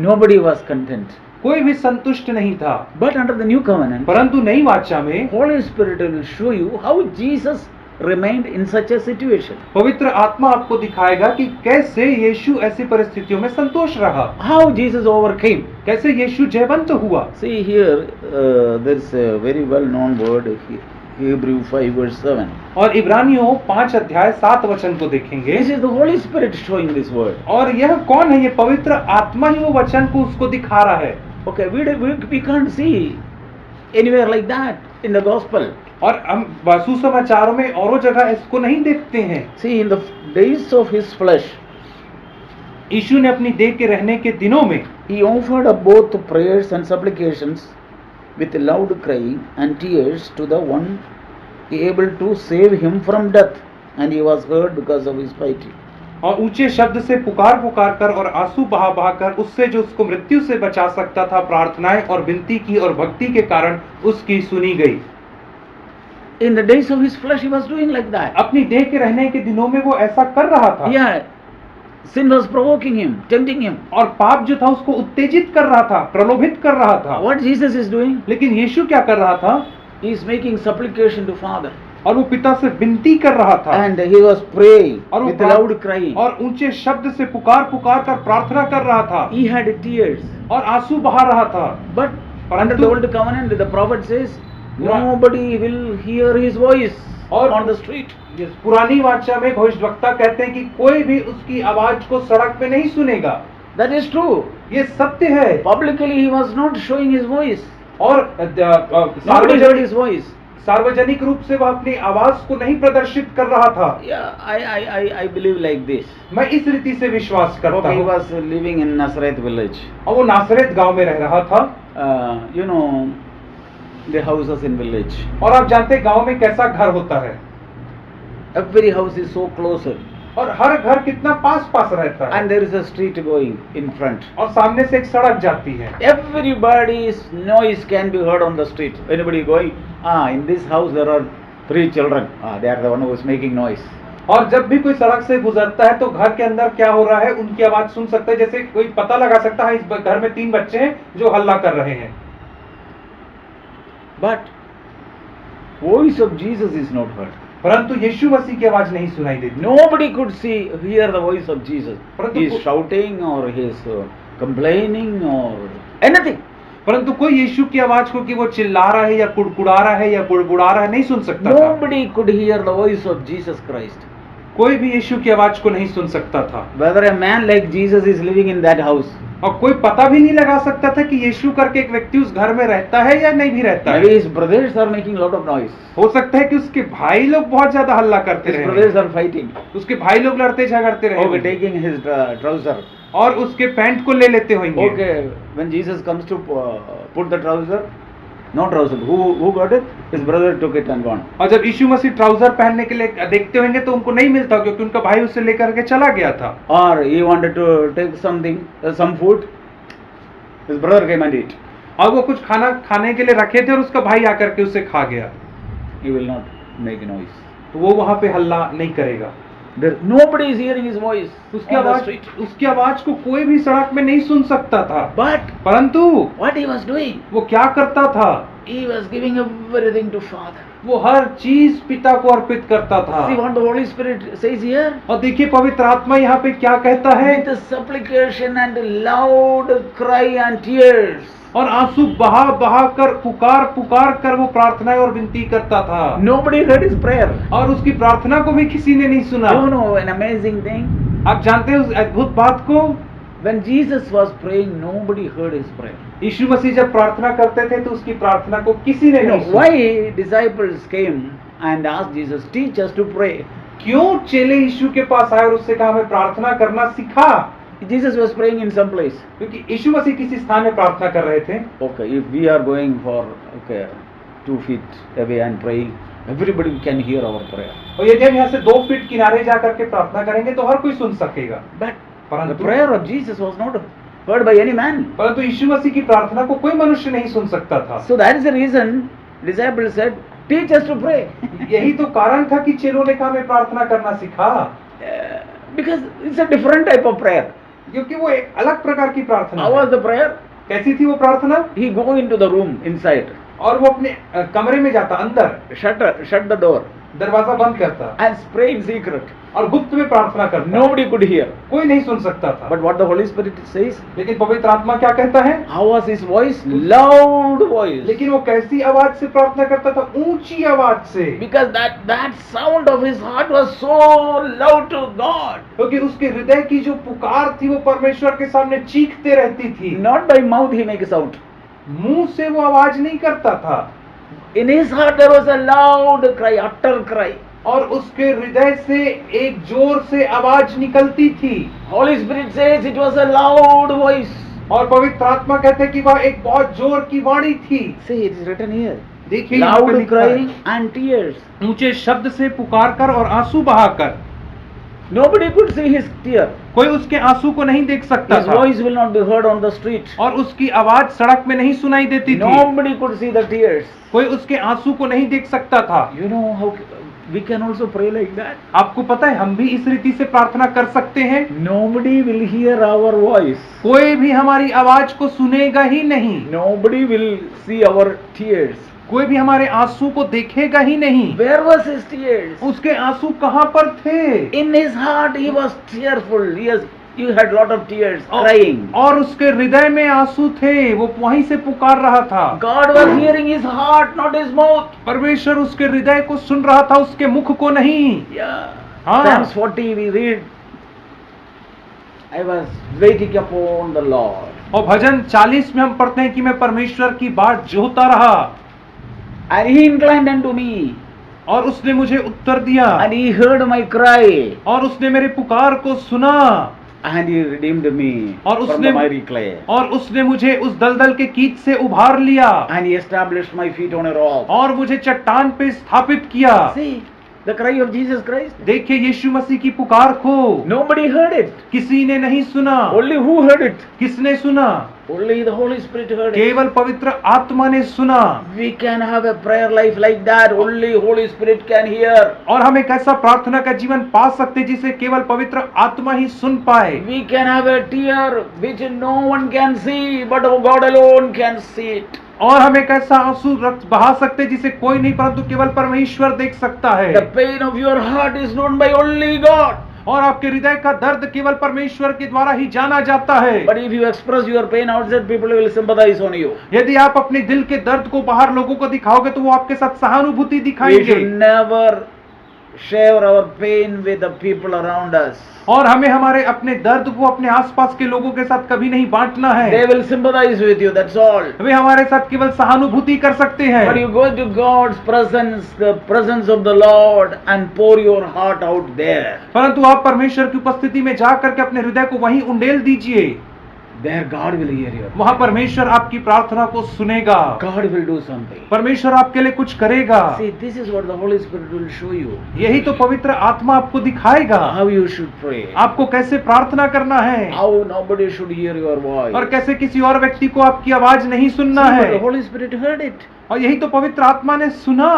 Nobody was content. कोई भी संतुष्ट नहीं था। But under the new covenant, परंतु नई वाचा में Holy Spirit will show you how Jesus remained in such a situation. पवित्र आत्मा आपको दिखाएगा कि कैसे यीशु ऐसी परिस्थितियों में संतोष रहा, How Jesus overcame. कैसे यीशु जयवंत हुआ। See here, there's a very well known word, Hebrew 5 verse 7. और इब्रानियों 5 अध्याय 7 वचन को देखेंगे। This is the Holy Spirit showing this word. और यह कौन है? ये पवित्र आत्मा ही वो वचन को उसको दिखा रहा है। Okay, we can't see anywhere like that in the gospel. और हम सुसमाचारों में औरों जगह इसको नहीं देखते हैं। See, in the days of his flesh, यीशु ने अपनी देह के रहने के दिनों में he offered up both prayers and supplications with loud crying and tears to the one able to save him from death, and he was heard because of his piety. और ऊंचे शब्द से पुकार पुकार कर और आंसू बहा बहा कर उससे जो उसको मृत्यु से बचा सकता था, प्रार्थनाएं और विनती की और भक्ति के कारण उसकी सुनी गई। In the days of his flesh, he was doing like that. अपनी देह के रहने के दिनों में वो ऐसा कर रहा था। Yeah, sin was provoking him, tempting him. और पाप जो था उसको उत्तेजित कर रहा था, प्रलोभित कर रहा था। What Jesus is doing? लेकिन यीशु क्या कर रहा था? He is making supplication to Father. और वो पिता से विनती कर रहा था And he was praying और वो with loud crying. और ऊंचे शब्द से पुकार पुकार कर प्रार्थना कर रहा था He had tears. और आंसू बहा रहा था। But under the old covenant, the prophet says, nobody will hear his voice on the street. पुरानी वाचा में भविष्यवक्ता कहते हैं कि कोई भी उसकी आवाज को सड़क पे नहीं सुनेगा। That is true. ये सत्य है। Publicly he was not showing his voice. और Nobody heard his voice. सार्वजनिक रूप से वह अपनी आवाज को नहीं प्रदर्शित कर रहा था। Yeah, I believe like this. मैं इस रीति से विश्वास करता Okay, he हूँ। was living in Nazareth village. और वो नासरेत गांव में रह रहा था। You know, the houses in village. और आप जानते हैं गांव में कैसा घर होता है। Every house is so close. और हर घर कितना पास पास रहता है। And there is a street going in front. और सामने से एक सड़क जाती है। Everybody's noise can be heard on the street. Anybody going? In this house there are 3 children. They are the one who is making noise. और जब भी कोई सड़क से गुजरता है तो घर के अंदर क्या हो रहा है उनकी आवाज सुन सकता है। जैसे कोई पता लगा सकता है इस घर में 3 बच्चे हैं जो हल्ला कर रहे हैं। But voice of Jesus is not heard. परंतु यीशु मसीह की आवाज नहीं सुनाई देती। Nobody could hear the voice of Jesus. परंतु He is shouting or he is complaining or anything. परंतु कोई यीशु की आवाज को कि वो चिल्ला रहा है या कुड़कुड़ा रहा है या बुड़बुड़ा रहा है नहीं सुन सकता था। Nobody could hear the voice of Jesus Christ. कोई भी यीशु की आवाज को नहीं सुन सकता था। Whether a man like Jesus is living in that house. और कोई पता भी नहीं लगा सकता था कि यीशु करके एक व्यक्ति उस घर में रहता है या नहीं भी रहता है। Maybe his brothers are making lot of noise. हो सकता है कि उसके भाई लोग बहुत ज्यादा हल्ला करते His रहे। brothers are fighting. उसके भाई लोग लड़ते झगड़ते रहे। Okay, taking his trouser. और उसके पैंट को ले लेते होंगे। Okay, when Jesus comes to put the trouser, no trouser. Who got it? His brother took it and gone. और जब यीशु मसीह ट्राउजर पहनने के लिए देखते होंगे तो उनको नहीं मिलता क्योंकि उनका भाई उसे लेकर के चला गया था। Or he wanted to take something, some food. His brother came and ate. और वो कुछ खाना खाने के लिए रखे थे और उसका भाई आकर के उसे खा गया। He will not make noise. तो वो वहां पे हल्ला नहीं करेगा। Nobody is hearing his voice. उसकी आवाज को कोई भी सड़क में नहीं सुन सकता था। But परंतु what he was doing? वो क्या करता था? He was giving everything to Father. वो हर चीज पिता को अर्पित करता था। See what the Holy Spirit says here? और देखिए पवित्र आत्मा यहाँ पे क्या कहता है? With supplication and loud cry and tears. और आंसू बहा बहा कर पुकार पुकार कर वो प्रार्थनाएं और विनती करता था। Nobody heard his prayer. और उसकी प्रार्थना को भी किसी ने नहीं सुना। You know an amazing thing? आप जानते हैं उस अद्भुत बात को? When Jesus was praying, nobody heard his prayer. यीशु मसीह जब प्रार्थना करते थे तो उसकी प्रार्थना को किसी ने नहीं सुना। Why disciples came and asked Jesus, teach us to pray? क्यों चेले यीशु के पास आए और उससे कहा हमें प्रार्थना करना सिखा? Jesus was praying in some place. क्योंकि यीशु मसीह किसी स्थान में प्रार्थना कर रहे थे। Okay, if we are going for 2 feet away and praying, everybody can hear our prayer. और यदि हम यहाँ से 2 फीट किनारे जा करके प्रार्थना करेंगे तो हर कोई सुन सकेगा। But the prayer of Jesus was not heard by any man. परंतु यीशु मसीह की प्रार्थना को कोई मनुष्य नहीं सुन सकता था। So that is the reason disciples said, teach us to pray. यही तो कारण था कि चेलों ने कहा हमें प्रार्थना करना सिखा। Because it's a different type of prayer. क्योंकि वो एक अलग प्रकार की प्रार्थना How was the prayer? कैसी थी वो प्रार्थना? He go into the room inside. और वो अपने कमरे में जाता अंदर, shut the door, दरवाजा बंद करता and pray in secret. और गुप्त में प्रार्थना करता। Nobody could hear. कोई नहीं सुन सकता था। But what the Holy Spirit says? लेकिन पवित्र आत्मा क्या कहता है? How was his voice? Loud voice. लेकिन वो कैसी आवाज से प्रार्थना करता था? ऊंची आवाज से। Because that sound of his heart was so loud to God. क्योंकि उसके हृदय की जो पुकार थी वो परमेश्वर के सामने चीखते रहती थी। Not by mouth he makes out. मुंह से वो आवाज नहीं करता था। In his heart there was a loud cry, utter cry. और उसके हृदय से एक जोर से आवाज निकलती थी। Holy Spirit says it was a loud voice. और पवित्र आत्मा कहते हैं कि वह एक बहुत जोर की वाणी थी। See, it is written here. देखिए Loud crying and tears. ऊंचे शब्द से पुकार कर और आंसू बहाकर। Nobody could see his tear. कोई उसके आंसू को नहीं देख सकता His था voice will not be heard on the street. और उसकी आवाज सड़क में नहीं सुनाई देती थी। Nobody could see the tears. कोई उसके आंसू को नहीं देख सकता था। You know how we can also pray like that? आपको पता है हम भी इस रीति से प्रार्थना कर सकते हैं। Nobody will hear our voice. कोई भी हमारी आवाज को सुनेगा ही नहीं, Nobody will see our tears. कोई भी हमारे आंसू को देखेगा ही नहीं। Where was his tears? उसके आंसू कहाँ पर थे? In his heart he was tearful. He had lot of tears, crying. और उसके हृदय में आंसू थे, वो वहीं से पुकार रहा था। God was hearing his heart, not his mouth. परमेश्वर उसके हृदय को सुन रहा था, उसके मुख को नहीं। Yeah. हाँ। Psalms 40 we read, I was waiting upon the Lord. और भजन 40 में हम पढ़ते हैं कि मैं परमेश्वर की बाट जोहता रहा And he inclined unto me. और उसने मुझे उत्तर दिया And he heard my cry. और उसने मेरे पुकार को सुना And he redeemed me और from उसने the miry clay. और उसने मुझे उस दलदल के कीच से उभार लिया And he established my feet on a rock. और मुझे चट्टान पे स्थापित किया। See the cry of Jesus Christ. देखिए यीशु मसीह की पुकार को Nobody heard it. किसी ने नहीं सुना। Only who heard it? किसने सुना? Only the Holy Spirit heard it. केवल पवित्र आत्मा ने सुना। We can have a prayer life like that. Only Holy Spirit can hear. और हम एक ऐसा प्रार्थना का जीवन पा सकते जिसे केवल पवित्र आत्मा ही सुन पाए। We can have a tear which no one can see, but God alone can see it. और हम एक ऐसा आंसू बहा सकते जिसे कोई नहीं परंतु केवल परमेश्वर देख सकता है। The pain of your heart is known by only God. और आपके हृदय का दर्द केवल परमेश्वर के द्वारा ही जाना जाता है। But if you express your pain outside, people will sympathize on you. यदि आप अपने दिल के दर्द को बाहर लोगों को दिखाओगे तो वो आपके साथ सहानुभूति We दिखाएंगे। should never share our pain with the people around us. और हमें हमारे अपने दर्द को अपने आसपास के लोगों के साथ कभी नहीं बांटना है। They will sympathize with you, that's all. वे हमारे साथ केवल सहानुभूति कर सकते हैं। But you go to God's presence, the presence of the Lord, and pour your heart out there. परंतु आप परमेश्वर की उपस्थिति में जा करके अपने हृदय को वहीं उंडेल दीजिए। There God will hear you. वहां परमेश्वर आपकी प्रार्थना को सुनेगा। God will do something. परमेश्वर आपके लिए कुछ करेगा। See, this is what the Holy Spirit will show you. यही तो पवित्र आत्मा आपको दिखाएगा How you should pray. आपको कैसे प्रार्थना करना है How nobody should hear your voice. और कैसे किसी और व्यक्ति को आपकी आवाज नहीं सुनना See, but है। the Holy Spirit heard it. और यही तो पवित्र आत्मा ने सुना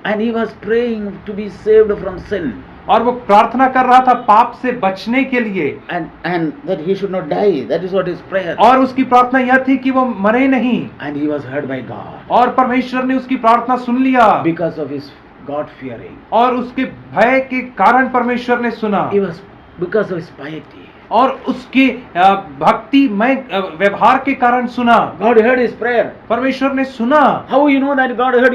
And he was praying to be saved from sin. और वो प्रार्थना कर रहा था पाप से बचने के लिए। And that he should not die. That is what his prayer. और उसकी प्रार्थना यह थी कि वो मरे नहीं। And he was heard by God. और परमेश्वर ने उसकी प्रार्थना सुन लिया Because of his God fearing. और उसके भय के कारण परमेश्वर ने सुना He was because of his piety. और उसके भक्तिमय व्यवहार के कारण सुना। God heard his prayer. परमेश्वर ने सुना। How you know that God heard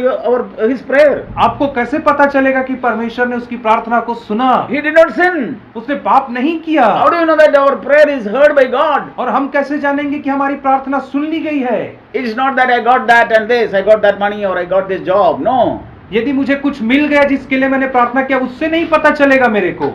his prayer? आपको कैसे पता चलेगा कि परमेश्वर ने उसकी प्रार्थना को सुना? He did not sin. उसने पाप नहीं किया। How do you know that our prayer is heard by God? और हम कैसे जानेंगे कि हमारी प्रार्थना सुन ली गई है? It's not that I got that and this, I got that money or I got this job. No. यदि मुझे कुछ मिल गया जिसके लिए मैंने प्रार्थना किया उससे नहीं पता चलेगा मेरे को।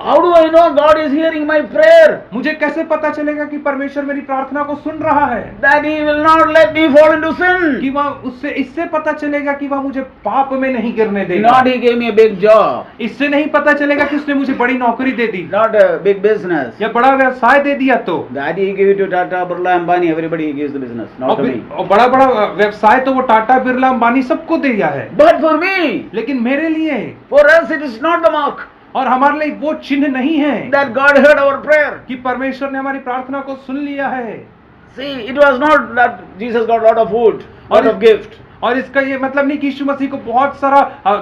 How do I know God is hearing my prayer? मुझे कैसे पता चलेगा कि परमेश्वर मेरी प्रार्थना को सुन रहा है? That he will not let me fall into sin. कि वह उससे इससे पता चलेगा कि वह मुझे पाप में नहीं गिरने देगा। Not he gave me a big job. इससे नहीं पता चलेगा कि उसने मुझे बड़ी नौकरी दे दी Not a big business. या बड़ा व्यवसाय दे दिया तो। That he gave it to Tata, Birla, Ambani, everybody he gives the business, not to me. और बड़ा बड़ा व्यवसाय तो वो टाटा बिरला अंबानी सबको दे दिया है, But for me, लेकिन मेरे लिए for us it is not the mark और हमारे लिए वो चिन्ह नहीं है that God heard our prayer. कि परमेश्वर ने हमारी प्रार्थना को सुन लिया है। See, it was not that Jesus got a lot of food, lot of gift. और इसका ये मतलब नहीं कि यीशु मसीह को बहुत सारा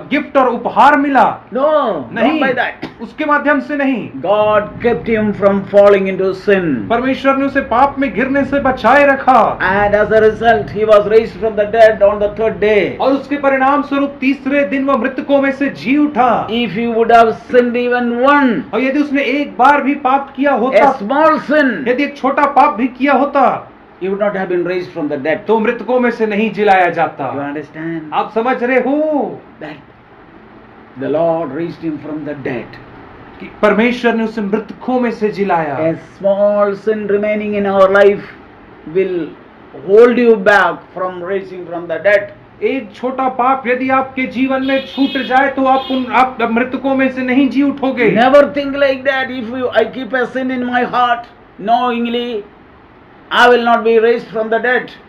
गिफ्ट और उपहार मिला। No, नहीं, not by that. उसके माध्यम से नहीं। God kept him from falling into sin. परमेश्वर ने उसे पाप में गिरने से बचाए रखा And as a result, he was raised from the dead on the third day. और उसके परिणाम स्वरूप तीसरे दिन वह मृतकों में से जी उठा। If he would have sinned even one, और यदि उसने एक बार भी पाप किया a होता, small sin, यदि एक छोटा पाप भी किया होता, he would not have been raised from the dead. तो मृतकों में से नहीं जिलाया जाता। You understand? आप समझ रहे हो That the Lord raised him from the dead. कि परमेश्वर ने उसे मृतकों में से जिलाया। A small sin remaining in our life will hold you back from raising from the dead. एक छोटा पाप यदि आपके जीवन में छूट जाए तो आप मृतकों में से नहीं जी उठोगे। Never think like that. If I keep a sin in my heart, knowingly, I will not be raised from the dead.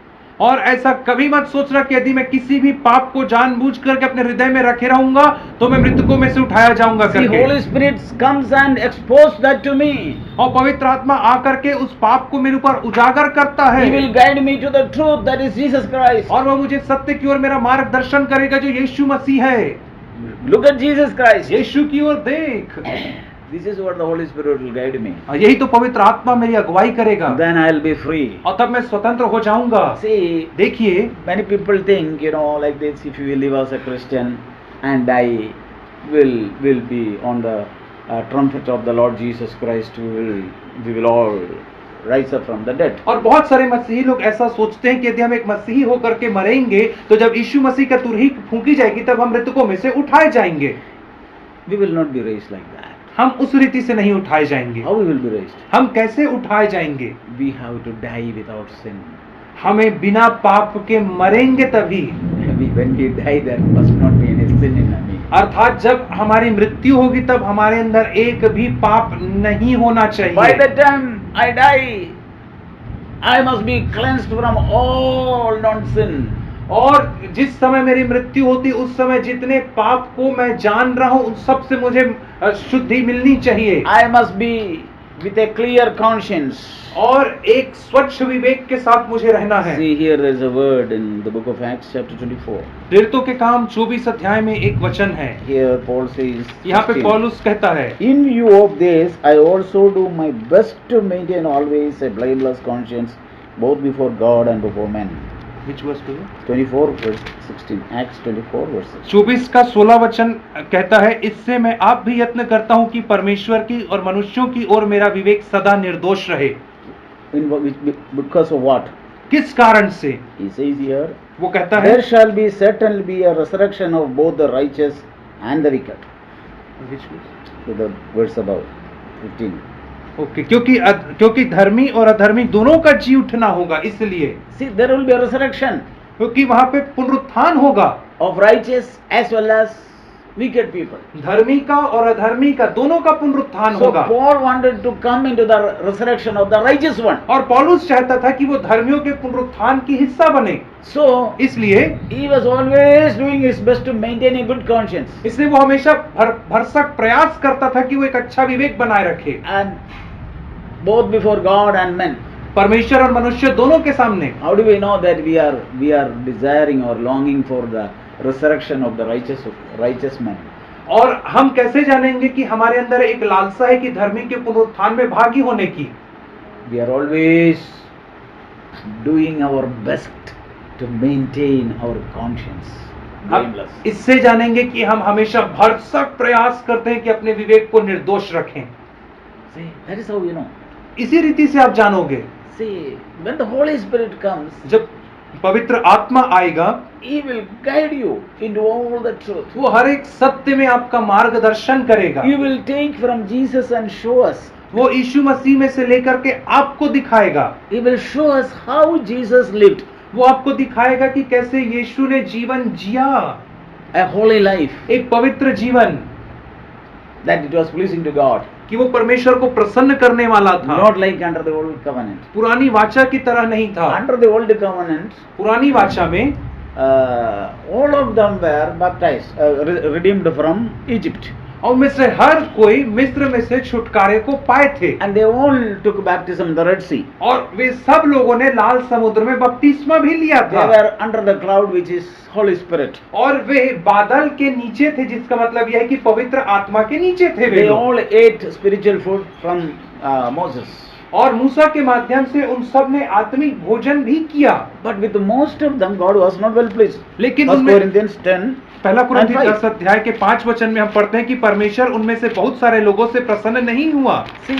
और ऐसा कभी मत सोचना कि यदि मैं किसी भी पाप को जानबूझ करके अपने हृदय में रखे रहूंगा तो मैं मृतकों में से उठाया जाऊंगा See, करके। Holy Spirit comes and exposes that to me. और पवित्र आत्मा आकर के उस पाप को मेरे ऊपर उजागर करता है। He will guide me to the truth, that is Jesus Christ. और वह मुझे सत्य की ओर मेरा मार्गदर्शन करेगा जो यीशु मसीह है। Look at Jesus Christ. यीशु की ओर देख। This is what the Holy Spirit will guide me. यही तो पवित्र आत्मा मेरी अगुवाई करेगा। Then I will be free. और तब मैं स्वतंत्र हो जाऊंगा। See, देखिए, many people think, like this, if you will live as a Christian and die, will be on the trumpet of the Lord Jesus Christ, we will all rise up from the dead. और बहुत सारे मसीही लोग ऐसा सोचते हैं कि यदि हम एक मसीही होकर के मरेंगे तो जब यीशु मसीह का तुरही फूंकी जाएगी तब हम मृतकों में से उठाए जाएंगे। We will not be raised like that. हम उस रीति से नहीं उठाए जाएंगे। How we will be raised? हम कैसे उठाए जाएंगे? We have to die without sin. हमें बिना पाप के मरेंगे तभी। When we die, there must not be any sin in me. अर्थात जब हमारी मृत्यु होगी तब हमारे अंदर एक भी पाप नहीं होना चाहिए। By the time I die, I must be cleansed from all non-sin. और जिस समय मेरी मृत्यु होती उस समय जितने पाप को मैं जान रहा हूँ उन सब से मुझे शुद्धि मिलनी चाहिए। I must be with a clear conscience. और एक स्वच्छ विवेक के साथ मुझे रहना है। See, here there is a word in the book of Acts chapter 24. प्रेरितों के काम 24 अध्याय में एक वचन है। Here Paul says, यहाँ पे पौलुस कहता है, In view of this, I also do my best to maintain always a blameless conscience, both before God and before men. Which verse to 24 verse 16. Acts 24 verse 16. 24 का 16 वचन कहता है, इससे मैं आप भी यत्न करता हूँ कि परमेश्वर की और मनुष्यों की ओर मेरा विवेक सदा निर्दोष रहे। Because of what? किस कारण से? He says here, वो कहता है, there shall be certainly be a resurrection of both the righteous and the wicked. So the verse above 15. Okay, क्योंकि धर्मी और अधर्मी दोनों का जी उठना होगा, इसलिए See, there will be a resurrection क्योंकि वहां पे पुनरुत्थान होगा of righteous as well as wicked people. धर्मी का और अधर्मी का दोनों का पुनरुत्थान So होगा। Paul wanted to come into the resurrection of the righteous one. और पौलुस चाहता था कि वो धर्मियों के पुनरुत्थान की हिस्सा बने। So इसलिए he was always doing his best to maintain a good conscience. इसलिए वो हमेशा भरसक प्रयास करता था कि वो एक अच्छा विवेक बनाए रखे, And both before God and men. परमेश्वर और मनुष्य दोनों के सामने। How do we know that we are desiring or longing for the resurrection of the righteous man? और हम कैसे जानेंगे कि हमारे अंदर एक लालसा है कि धर्मी के पुनरुत्थान में भागी होने की? We are always doing our best to maintain our conscience हम blameless. इससे जानेंगे कि हम हमेशा भरसक प्रयास करते हैं कि अपने विवेक को निर्दोष रखें। See, that is how you know. इसी रीति से आप जानोगे। See, when the Holy Spirit comes, जब पवित्र आत्मा आएगा, He will guide you into all the truth. वो हर एक सत्य में आपका मार्गदर्शन करेगा। He will take from Jesus and show us. वो यीशु मसीह में से लेकर के आपको दिखाएगा। He will show us how Jesus lived वो आपको दिखाएगा कि कैसे यीशु ने जीवन जिया, a holy life, एक पवित्र जीवन, that it was pleasing to God, कि वो परमेश्वर को प्रसन्न करने वाला था। not like under the old covenant. पुरानी वाचा की तरह नहीं था। Under the old covenant, पुरानी वाचा में all of them were baptized, redeemed from Egypt, और उनमें से हर कोई मिस्र में से छुटकारे को पाए थे, and they all took baptism in the Red Sea. और वे सब लोगों ने लाल समुद्र में बपतिस्मा भी लिया They था, were under the cloud, which is Holy Spirit. और वे बादल के नीचे थे, जिसका मतलब यह है कि पवित्र आत्मा के नीचे थे वे They लोग। all ate spiritual food from Moses. और मूसा के माध्यम से उन सब ने आत्मिक भोजन भी किया, But with most of them, God was not well pleased. लेकिन 1 उनमें Corinthians 10. पहला कुरिन्थी and 5. 10 अध्याय के 5 वचन में हम पढ़ते हैं कि परमेश्वर उनमें से बहुत सारे लोगों से प्रसन्न नहीं हुआ। See,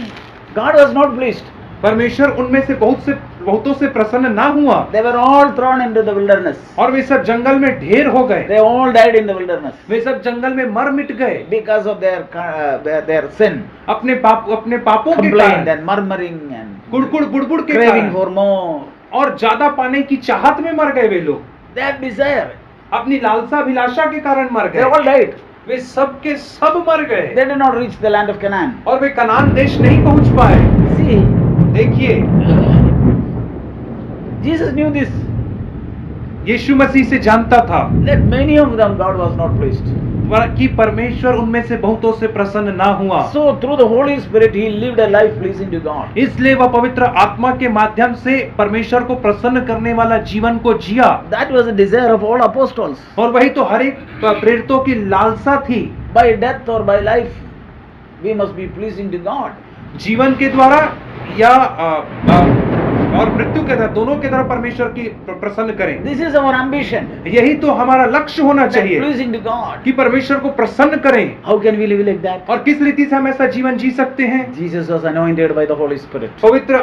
God was not pleased. परमेश्वर उनमें से बहुतों से प्रसन्न ना हुआ, They were all thrown into the wilderness. और वे सब जंगल में ढेर हो गए, They all died in the wilderness वे सब जंगल में मर मिट गए because of their sin, अपने पापों के complaint कारण, and murmuring and कुड़कुड़ बुड़बुड़ के craving कारण, for more. और ज्यादा पाने की चाहत में मर गए वे लोग। That desire अपनी लालसा अभिलाषा के कारण मर They all गए। died. वे सब के सब मर गए They did not reach the land of Canaan. और वे कनान देश नहीं पहुंच पाए। See, देखिए, Jesus knew this, यीशु मसीह से जानता था that many of them God was not pleased. कि परमेश्वर उनमें से बहुतों से प्रसन्न ना हुआ। So through the Holy Spirit, he lived a life pleasing to God. इसलिए वह पवित्र आत्मा के माध्यम से परमेश्वर को प्रसन्न करने वाला जीवन को जिया। That was the desire of all apostles. और वही तो हर एक प्रेरितों की लालसा थी। By death or by life, we must be pleasing to God. जीवन के द्वारा या और मृत्यु के द्वारा, दोनों के द्वारा परमेश्वर की प्रसन्न करें। This is our ambition. यही तो हमारा लक्ष्य होना That चाहिए pleasing to God. कि परमेश्वर को प्रसन्न करें। How can we live like that? और किस रीति से हम ऐसा जीवन जी सकते हैं? Jesus was anointed by the Holy Spirit. पवित्र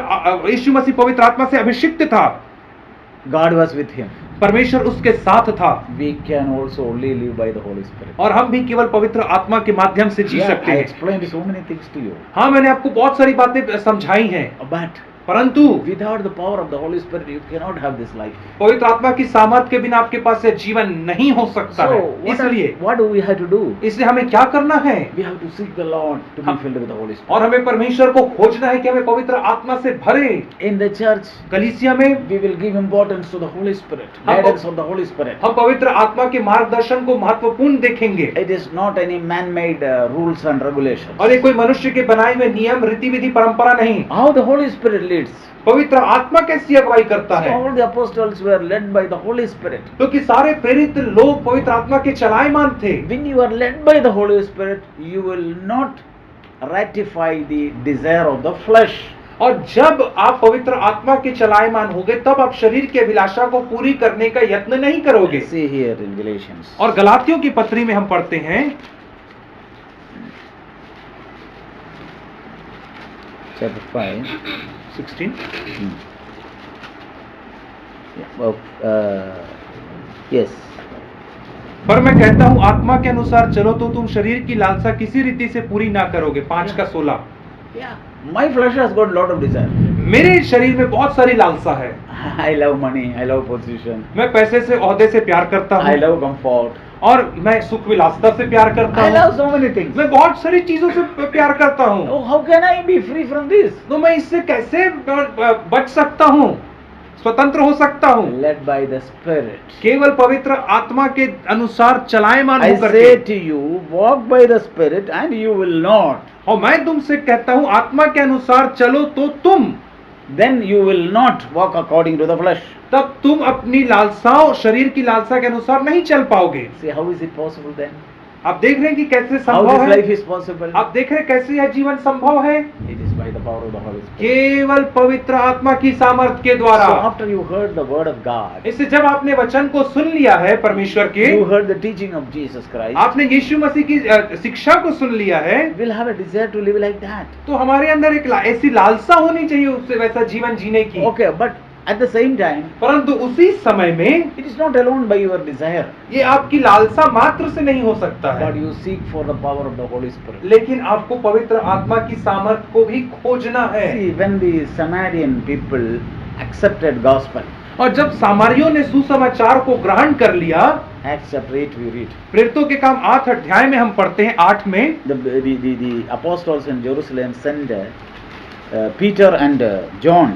यीशु मसीह पवित्र आत्मा से अभिषिक्त था। God was with him. परमेश्वर उसके साथ था। We can also only live by the Holy Spirit. और हम भी केवल पवित्र आत्मा के माध्यम से जी सकते I हैं। explained so many things to you. हाँ, मैंने आपको बहुत सारी बातें समझाई हैं, But परंतु without the power of the Holy Spirit, you cannot have this life. पवित्र आत्मा की सामर्थ के बिना आपके पास यह जीवन नहीं हो सकता So, है। इसलिए what do we have to do? इसलिए हमें क्या करना है? We have to seek the Lord to be filled with the Holy Spirit. और हमें परमेश्वर को खोजना है कि हमें पवित्र आत्मा से भरे। In the church, कलीसिया में we will give importance to the Holy Spirit, हम- guidance of the Holy Spirit. हम पवित्र आत्मा के मार्गदर्शन को महत्वपूर्ण देखेंगे। It is not any man-made rules and regulations. और ये कोई मनुष्य के बनाए हुए नियम, रीति विधि, परंपरा नहीं। How the Holy Spirit leads. पवित्र आत्मा कैसी अगुवाई करता So है? all the apostles were led by the Holy Spirit. क्योंकि सारे प्रेरित लोग पवित्र आत्मा के चलायमान थे। When you are led by the Holy Spirit, you will not ratify the desire of the flesh. और जब आप पवित्र आत्मा के चलायमान होगे तब आप शरीर की अभिलाषा को पूरी करने का यत्न नहीं करोगे। See here in Galatians. और गलातियों की पत्री में हम पढ़ते हैं Chapter 5. 16 Yes. पर मैं कहता हूँ आत्मा के अनुसार चलो तो तुम शरीर की लालसा किसी रीति से पूरी ना करोगे। 5 का 16। Yeah. My flesh has got lot of desire. मेरे शरीर में बहुत सारी लालसा है। I love money. I love position. मैं पैसे से, ओहदे से प्यार करता I हूँ love comfort. और मैं सुख विलासिता से प्यार करता I हूँ। love so many things. मैं बहुत सारी चीजों से प्यार करता हूँ। Oh, how can I be free from this? तो मैं इससे कैसे बच सकता हूँ, स्वतंत्र हो सकता हूँ? Led by the Spirit. केवल पवित्र आत्मा के अनुसार चलायमान I होकर say के। to you, walk by the Spirit, and you will not. और मैं तुमसे कहता हूँ आत्मा के अनुसार चलो तो तुम, Then you will not walk according to the flesh. तब तुम अपनी लालसाओं, शरीर की लालसा के अनुसार नहीं चल पाओगे। See, how is it possible then? आप देख रहे हैं कि कैसे How संभव this है? life is possible? आप देख रहे हैं कैसे यह जीवन संभव है? It is by the power of the Holy Spirit. केवल पवित्र आत्मा की सामर्थ के द्वारा। So after you heard the word of God, इससे जब आपने वचन को सुन लिया है परमेश्वर के, you heard the teaching of Jesus Christ, आपने यीशु मसीह की शिक्षा को सुन लिया है, will have a desire to live like that. तो हमारे अंदर एक ऐसी लालसा होनी चाहिए उससे वैसा जीवन जीने की। Okay, but at the same time, परंतु उसी समय में it is not alone by your desire, ये आपकी लालसा मात्र से नहीं हो सकता है, but you seek for the power of the Holy Spirit. लेकिन आपको पवित्र आत्मा की सामर्थ को भी खोजना है। See, when the Samaritan people accepted gospel, और जब सामरियों ने सुसमाचार को ग्रहण कर लिया, Acts chapter 8 we read, प्रेरितों के काम 8 अध्याय में हम पढ़ते हैं 8 में, the apostles in Jerusalem sent Peter and John.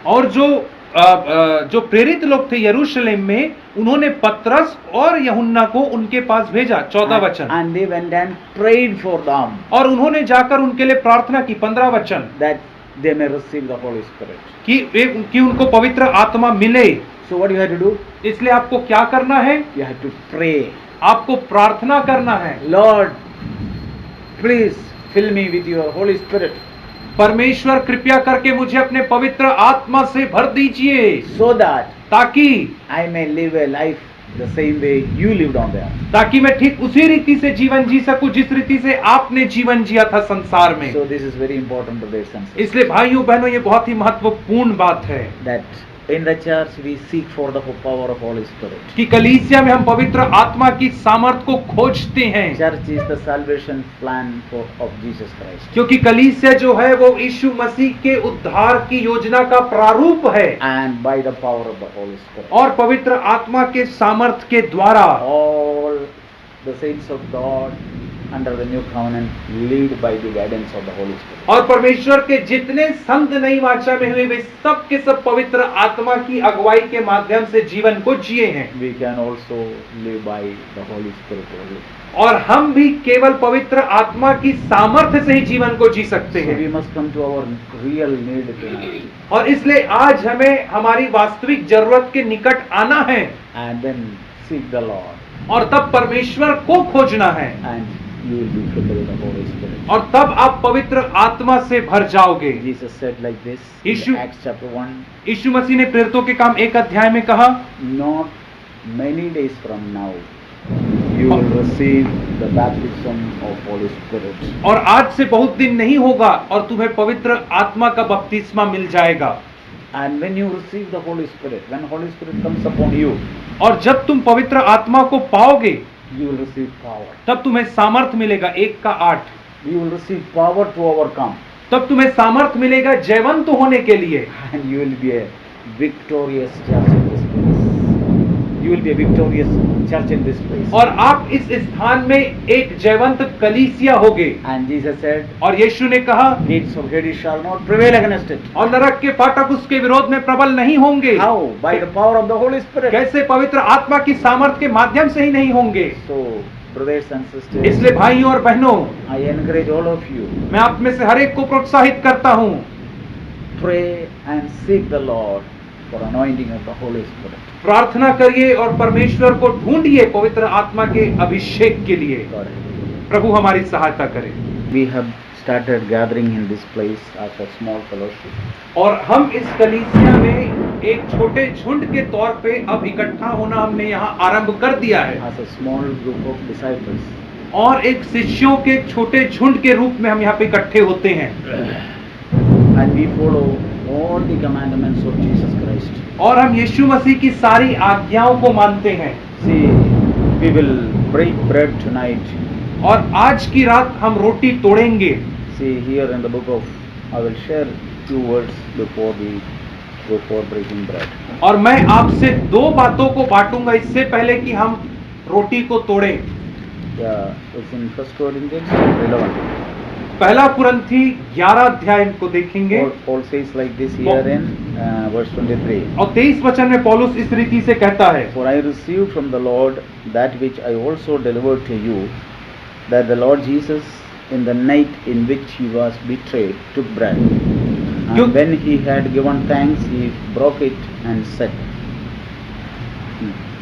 और जो प्रेरित लोग थे यरूशलेम में, उन्होंने पतरस और यूहन्ना को उनके पास भेजा। 14 वचन। And they went and prayed for them और उन्होंने जाकर उनके लिए प्रार्थना की। 15 वचन, that they may receive the Holy Spirit. कि उनको पवित्र आत्मा मिले। So what you have to do? इसलिए आपको क्या करना है? You have to pray. आपको प्रार्थना करना है। Lord, please fill me with your Holy Spirit, परमेश्वर कृपया करके मुझे अपने पवित्र आत्मा से भर दीजिए, so that ताकि I may live a life the same way you lived on the earth. ताकि मैं ठीक उसी रीति से जीवन जी सकूं जिस रीति से आपने जीवन जिया था संसार में। So this is very important, brothers and sisters, इसलिए भाइयों बहनों, ये बहुत ही महत्वपूर्ण बात है that in the church we seek for the power of Holy Spirit. कि कलीसिया में हम पवित्र आत्मा की सामर्थ को खोजते हैं, Church is the salvation plan of Jesus Christ. क्योंकि कलीसिया जो है वो यीशु मसीह के उद्धार की योजना का प्रारूप है, And by the power of the Holy Spirit. और पवित्र आत्मा के सामर्थ के द्वारा All the saints of God under the new covenant lead by the guidance of the Holy Spirit. और परमेश्वर के जितने संत नई वाचा में हुए वे सब के सब पवित्र आत्मा की अगुवाई के माध्यम से जीवन को जिए हैं, We can also live by the Holy Spirit only. और हम भी केवल पवित्र आत्मा की सामर्थ्य से ही जीवन को जी सकते So we हैं। must come to our real need tonight. और इसलिए आज हमें हमारी वास्तविक जरूरत के निकट आना है, And then seek the Lord. और तब परमेश्वर को खोजना है, And you will be filled with the Holy Spirit. और तब आप पवित्र आत्मा से भर जाओगे। Jesus said like this in Yeshu- Acts chapter 1, यीशु मसीह ने प्रेरितों के काम 1 अध्याय में कहा, not many days from now you will receive the baptism of Holy Spirit. और आज से बहुत दिन नहीं होगा और तुम्हें पवित्र आत्मा का बपतिस्मा मिल जाएगा। And when you receive the Holy Spirit, when Holy Spirit comes upon you, और जब तुम पवित्र आत्मा को पाओगे you will receive power. तब तुम्हें सामर्थ मिलेगा। 1:8, You will receive power to overcome. तब तुम्हें सामर्थ मिलेगा जयवंत होने के लिए, And you will be a victorious church in this place. You will be a victorious church in this place. और आप इस स्थान में एक जयवंत कलीसिया होगे। And Jesus said, और यीशु ने कहा, gates of Hades shall not prevail against it. और नरक के फाटक उसके विरोध में प्रबल नहीं होंगे। How? By the power of the Holy Spirit. कैसे? पवित्र आत्मा की सामर्थ के माध्यम से ही नहीं होंगे। So, brothers and sisters, इसलिए भाइयों और बहनों, I encourage all of you, मैं आप में से हर एक को प्रोत्साहित करता हूँ, pray and seek the Lord for anointing of the Holy Spirit. प्रार्थना करिए और परमेश्वर को ढूंढिए पवित्र आत्मा के अभिषेक के लिए। God help you. प्रभु हमारी सहायता करे। We have started gathering in this place as a small fellowship. और हम इस कलीसिया में एक छोटे झुंड के तौर पे अब इकट्ठा होना हमने यहाँ आरंभ कर दिया है, As a small group of disciples. और एक शिष्यों के छोटे झुंड के रूप में हम यहाँ पे इकट्ठे होते हैं, And we follow all the commandments of Jesus Christ. और हम यीशु मसीह की सारी आज्ञाओं को मानते हैं। See, we will break bread tonight. और आज की रात हम रोटी तोड़ेंगे। See, here in the book of, I will share few words before we go for breaking bread. और मैं आपसे दो बातों को बांटूंगा इससे पहले कि हम रोटी को तोड़ें। Yeah, it's in 1 Corinthians chapter 11. पहला कुरिन्थी 11 अध्याय को देखेंगे, Paul says like this here in verse 23. और 23 वचन में पौलुस इस रीति से कहता है, For I received from the Lord that which I also delivered to you, that the Lord Jesus, in the night in which he was betrayed, took bread. And You- when he had given thanks, he broke it and said,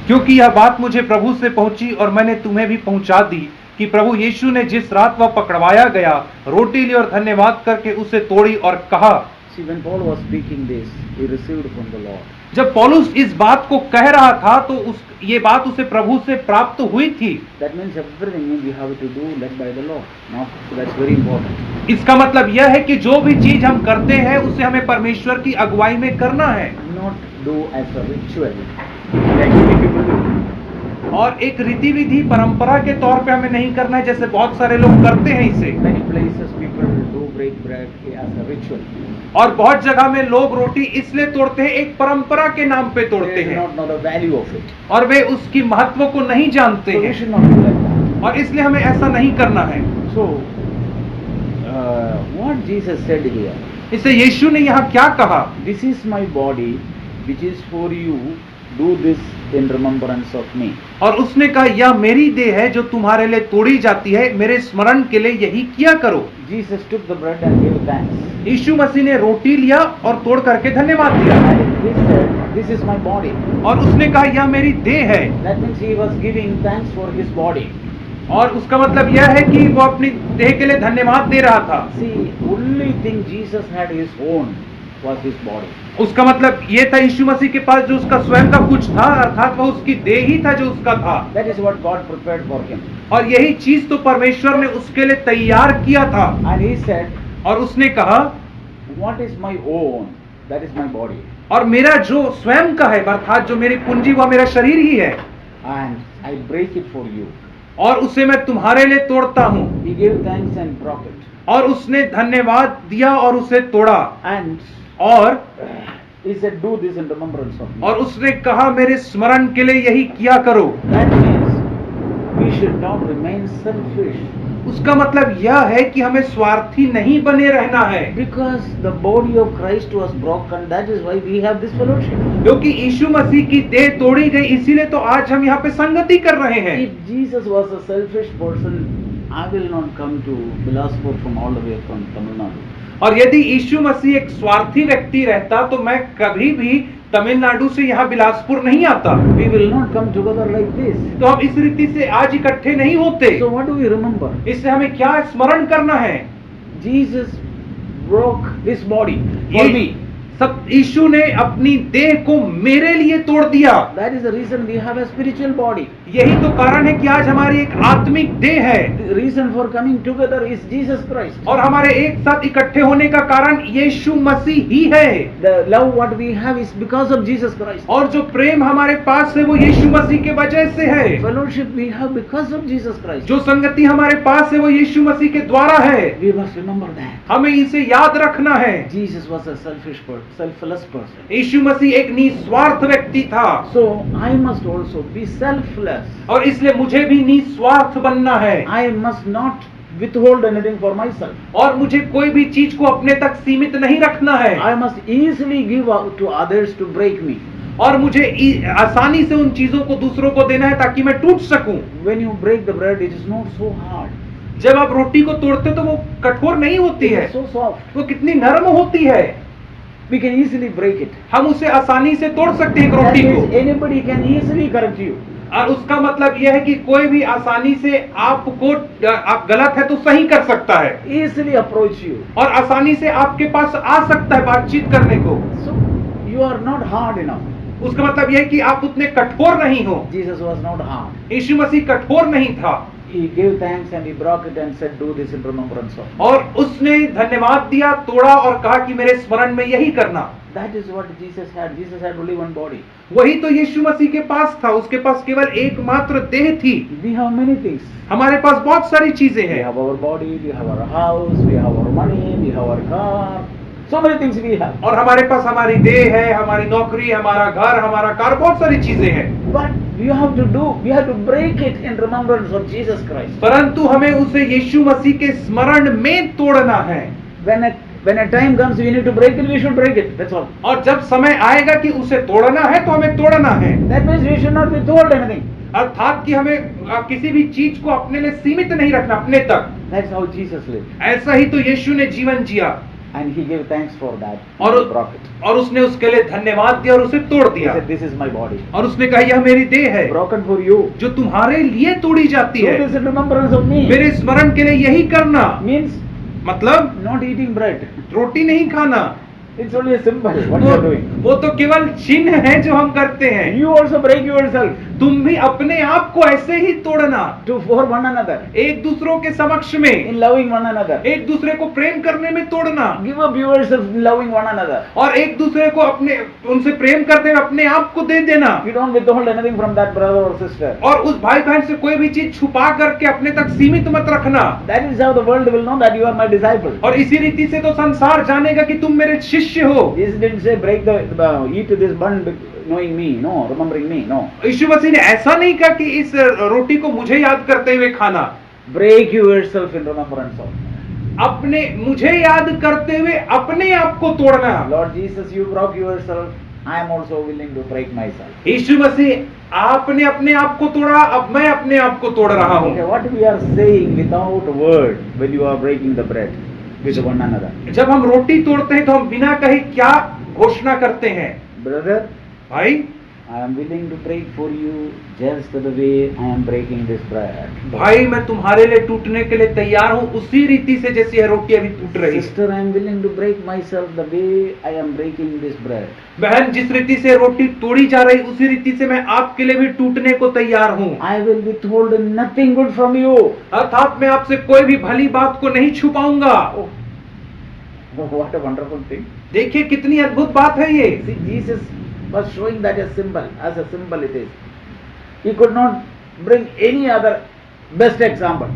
क्योंकि यह बात मुझे प्रभु से पहुंची और मैंने तुम्हें भी पहुंचा दी कि प्रभु यीशु ने जिस रात वह पकड़वाया गया, रोटी ली और धन्यवाद करके उसे तोड़ी और कहा। See, when Paul was speaking this, he received from the Lord. जब पौलुस इस बात को कह रहा था तो ये बात उसे प्रभु से प्राप्त हुई थी। That means everything we have to do led by the Lord. Now, so that's very important. इसका मतलब यह है कि जो भी चीज हम करते हैं उसे हमें परमेश्वर की अगुवाई में करना है, Not do as a ritual, like many people do. और एक रीति विधि परंपरा के तौर पे हमें नहीं करना है जैसे बहुत सारे लोग करते हैं इसे। Many places people do break bread as a ritual. और बहुत जगह में लोग रोटी इसलिए तोड़ते हैं, एक परंपरा के नाम पे तोड़ते They do हैं, not know the value of it. और वे उसकी महत्व को नहीं जानते So we हैं, should not do like that. और इसलिए हमें ऐसा नहीं करना है। So, what Jesus said here, इससे यीशु ने यहाँ क्या कहा? this is my body, which is for you. Do this in remembrance of me. और उसने कहा यह मेरी देह है जो तुम्हारे लिए तोड़ी जाती है, मेरे स्मरण के लिए यही किया करो। Jesus took the bread and gave thanks. यीशु मसीह ने रोटी लिया और तोड़ करके धन्यवाद दिया, And he said, "This is my body." और उसने कहा यह मेरी देह है। That means he was giving thanks for his body. और उसका मतलब यह है कि वो अपनी देह के लिए धन्यवाद दे रहा था। See, only thing Jesus had his own was his body. उसका मतलब ये था यीशु मसीह के पास जो उसका स्वयं का कुछ था, अर्थात वह उसकी देह ही था जो उसका था, That is what God prepared for him. और यही चीज तो परमेश्वर ने उसके लिए तैयार किया था। And he said, और उसने कहा "What is my own? That is my body." और मेरा जो स्वयं का है अर्थात जो मेरी पूंजी वह मेरा शरीर ही है, and I break it for you. और उसे मैं तुम्हारे लिए तोड़ता हूँ। He gave thanks and broke it. और उसने धन्यवाद दिया और उसे तोड़ा, And और he said, do this in remembrance of me. और उसने कहा मेरे स्मरण के लिए यही किया करो। That means we should not remain selfish. उसका मतलब यह है कि हमें स्वार्थी नहीं बने रहना है, Because the body of Christ was broken, that is why we have this fellowship. क्योंकि यीशु मसीह की देह तोड़ी गई, इसीलिए तो आज हम यहाँ पे संगति कर रहे हैं। If Jesus was a selfish person, I will not come to Bilaspur from all the way from Tamil Nadu. और यदि यीशु मसीह एक स्वार्थी व्यक्ति रहता तो मैं कभी भी तमिलनाडु से यहाँ बिलासपुर नहीं आता। We will not come together like this. तो हम इस रीति से आज इकट्ठे नहीं होते। So what do we remember? इससे हमें क्या स्मरण करना है? Jesus broke his body for me. सब यीशु ने अपनी देह को मेरे लिए तोड़ दिया। That is the reason we have a spiritual body. यही तो कारण है कि आज हमारी एक आत्मिक देह है। The reason for coming together is Jesus Christ. और हमारे एक साथ इकट्ठे होने का कारण यीशु मसीह ही है। The love what we have is because of Jesus Christ. और जो प्रेम हमारे पास है वो यीशु मसीह के वजह से है। Fellowship we have because of Jesus Christ. जो संगति हमारे पास है वो यीशु मसीह के द्वारा है। We must remember that. हमें इसे याद रखना है। Jesus was a selfless person. यीशु मसीह एक निस्वार्थ व्यक्ति था। So I must also be selfless. और इसलिए मुझे भी निस्वार्थ बनना है। I must not withhold anything for myself. और मुझे कोई भी चीज को अपने तक सीमित नहीं रखना है। I must easily give out to others to break me. और मुझे आसानी से उन चीजों को दूसरों को देना है ताकि मैं टूट सकूं। When you break the bread, it is not so hard. जब आप रोटी को तोड़ते तो वो कठोर नहीं होती है, It is so soft. वो कितनी नरम होती है। We can easily break it. हम उसे आसानी से तोड़ सकते हैं एक That रोटी means को। anybody can easily correct you. और उसका मतलब यह है कि कोई भी आसानी से आपको आप गलत है तो सही कर सकता है, Easily approach you. और आसानी से आपके पास आ सकता है बातचीत करने को। So you are not hard enough. उसका मतलब यह है कि आप उतने कठोर नहीं हो। Jesus was not hard. यीशु मसीह कठोर नहीं था। He gave thanks and he broke it and said, do this in remembrance of me. और उसने धन्यवाद दिया, तोड़ा और कहा कि मेरे स्मरण में यही करना। That is what Jesus had. Jesus had only one body. वही तो यीशु मसीह के पास था, उसके पास केवल एकमात्र देह थी। We have many things. हमारे पास बहुत सारी चीजें We हैं। have our body, we have our house, we have our money, we have our car. So many things we have. और हमारे पास हमारी देह है, हमारी नौकरी, हमारा घर, हमारा कार, बहुत सारी चीजें हैं। But we have to break it in remembrance of Jesus Christ. परंतु हमें उसे यीशु मसीह के स्मरण में तोड़ना है। When a time comes, we need to break it, we should break it. That's all. और जब समय आएगा कि उसे तोड़ना है तो हमें तोड़ना है। That means we should not withhold anything. अर्थात कि हमें किसी भी चीज को अपने लिए सीमित नहीं रखना, अपने तक। That's how Jesus lived. ऐसा ही तो यीशु ने जीवन जिया। And he gave thanks for that. और He broke it. और उसने उसके लिए धन्यवाद दिया और उसे तोड़ He दिया। said, this is my body. और उसने कहा यह मेरी देह है Broken for you. जो तुम्हारे लिए तोड़ी जाती Do है। this in remembrance of me. मेरे स्मरण के लिए यही करना। Means मतलब not eating bread. रोटी नहीं खाना। It's only a symbol. What you are doing. वो तो केवल चिन्ह है जो हम करते हैं। You also break yourself तुम भी अपने आप को ऐसे ही तोड़ना, for one another. एक दूसरों के समक्ष में, In loving one another. एक दूसरे को प्रेम करने में तोड़ना, Give up yourself loving one another. और एक दूसरे को अपने उनसे प्रेम करते हुए अपने आप को दे देना। You don't withhold anything from that brother or sister. और उस भाई बहन से कोई भी चीज छुपा करके अपने तक सीमित मत रखना। That is how the world will know that you are my disciple. और इसी रीति से तो संसार जानेगा कि तुम मेरे शिष्य हो। Jesus didn't say break eat this bun knowing me, no, remembering me, no. यीशु मसीह ने ऐसा नहीं कहा कि इस रोटी को मुझे याद करते हुए खाना। Break yourself in remembrance of me. अपने मुझे याद करते हुए अपने आप को तोड़ना। Lord Jesus, you broke yourself. I am also willing to break myself. यीशु मसीह आपने अपने आप को तोड़ा, अब मैं अपने आप को तोड़ रहा हूँ। Okay, what we are saying without a word when you are breaking the bread with one another. जब हम रोटी तोड़ते हैं तो हम बिना कहे क्या घोषणा करते हैं? Brother, भाई, I am willing to break for you just the way I am breaking this bread. भाई मैं तुम्हारे लिए टूटने के लिए तैयार हूँ उसी रीति से जैसे यह रोटी अभी टूट रही है। Sister, I am willing to break myself the way I am breaking this bread. बहन, जिस रीति से रोटी तोड़ी जा रही उसी रीति से मैं आपके लिए भी टूटने को तैयार हूँ। I will withhold nothing good from you. अर्थात मैं आपसे कोई भी भली बात को नहीं छुपाऊंगा। What a wonderful thing. देखिए कितनी अद्भुत बात है ये। See, Jesus was showing that as a symbol it is. He could not bring any other best example.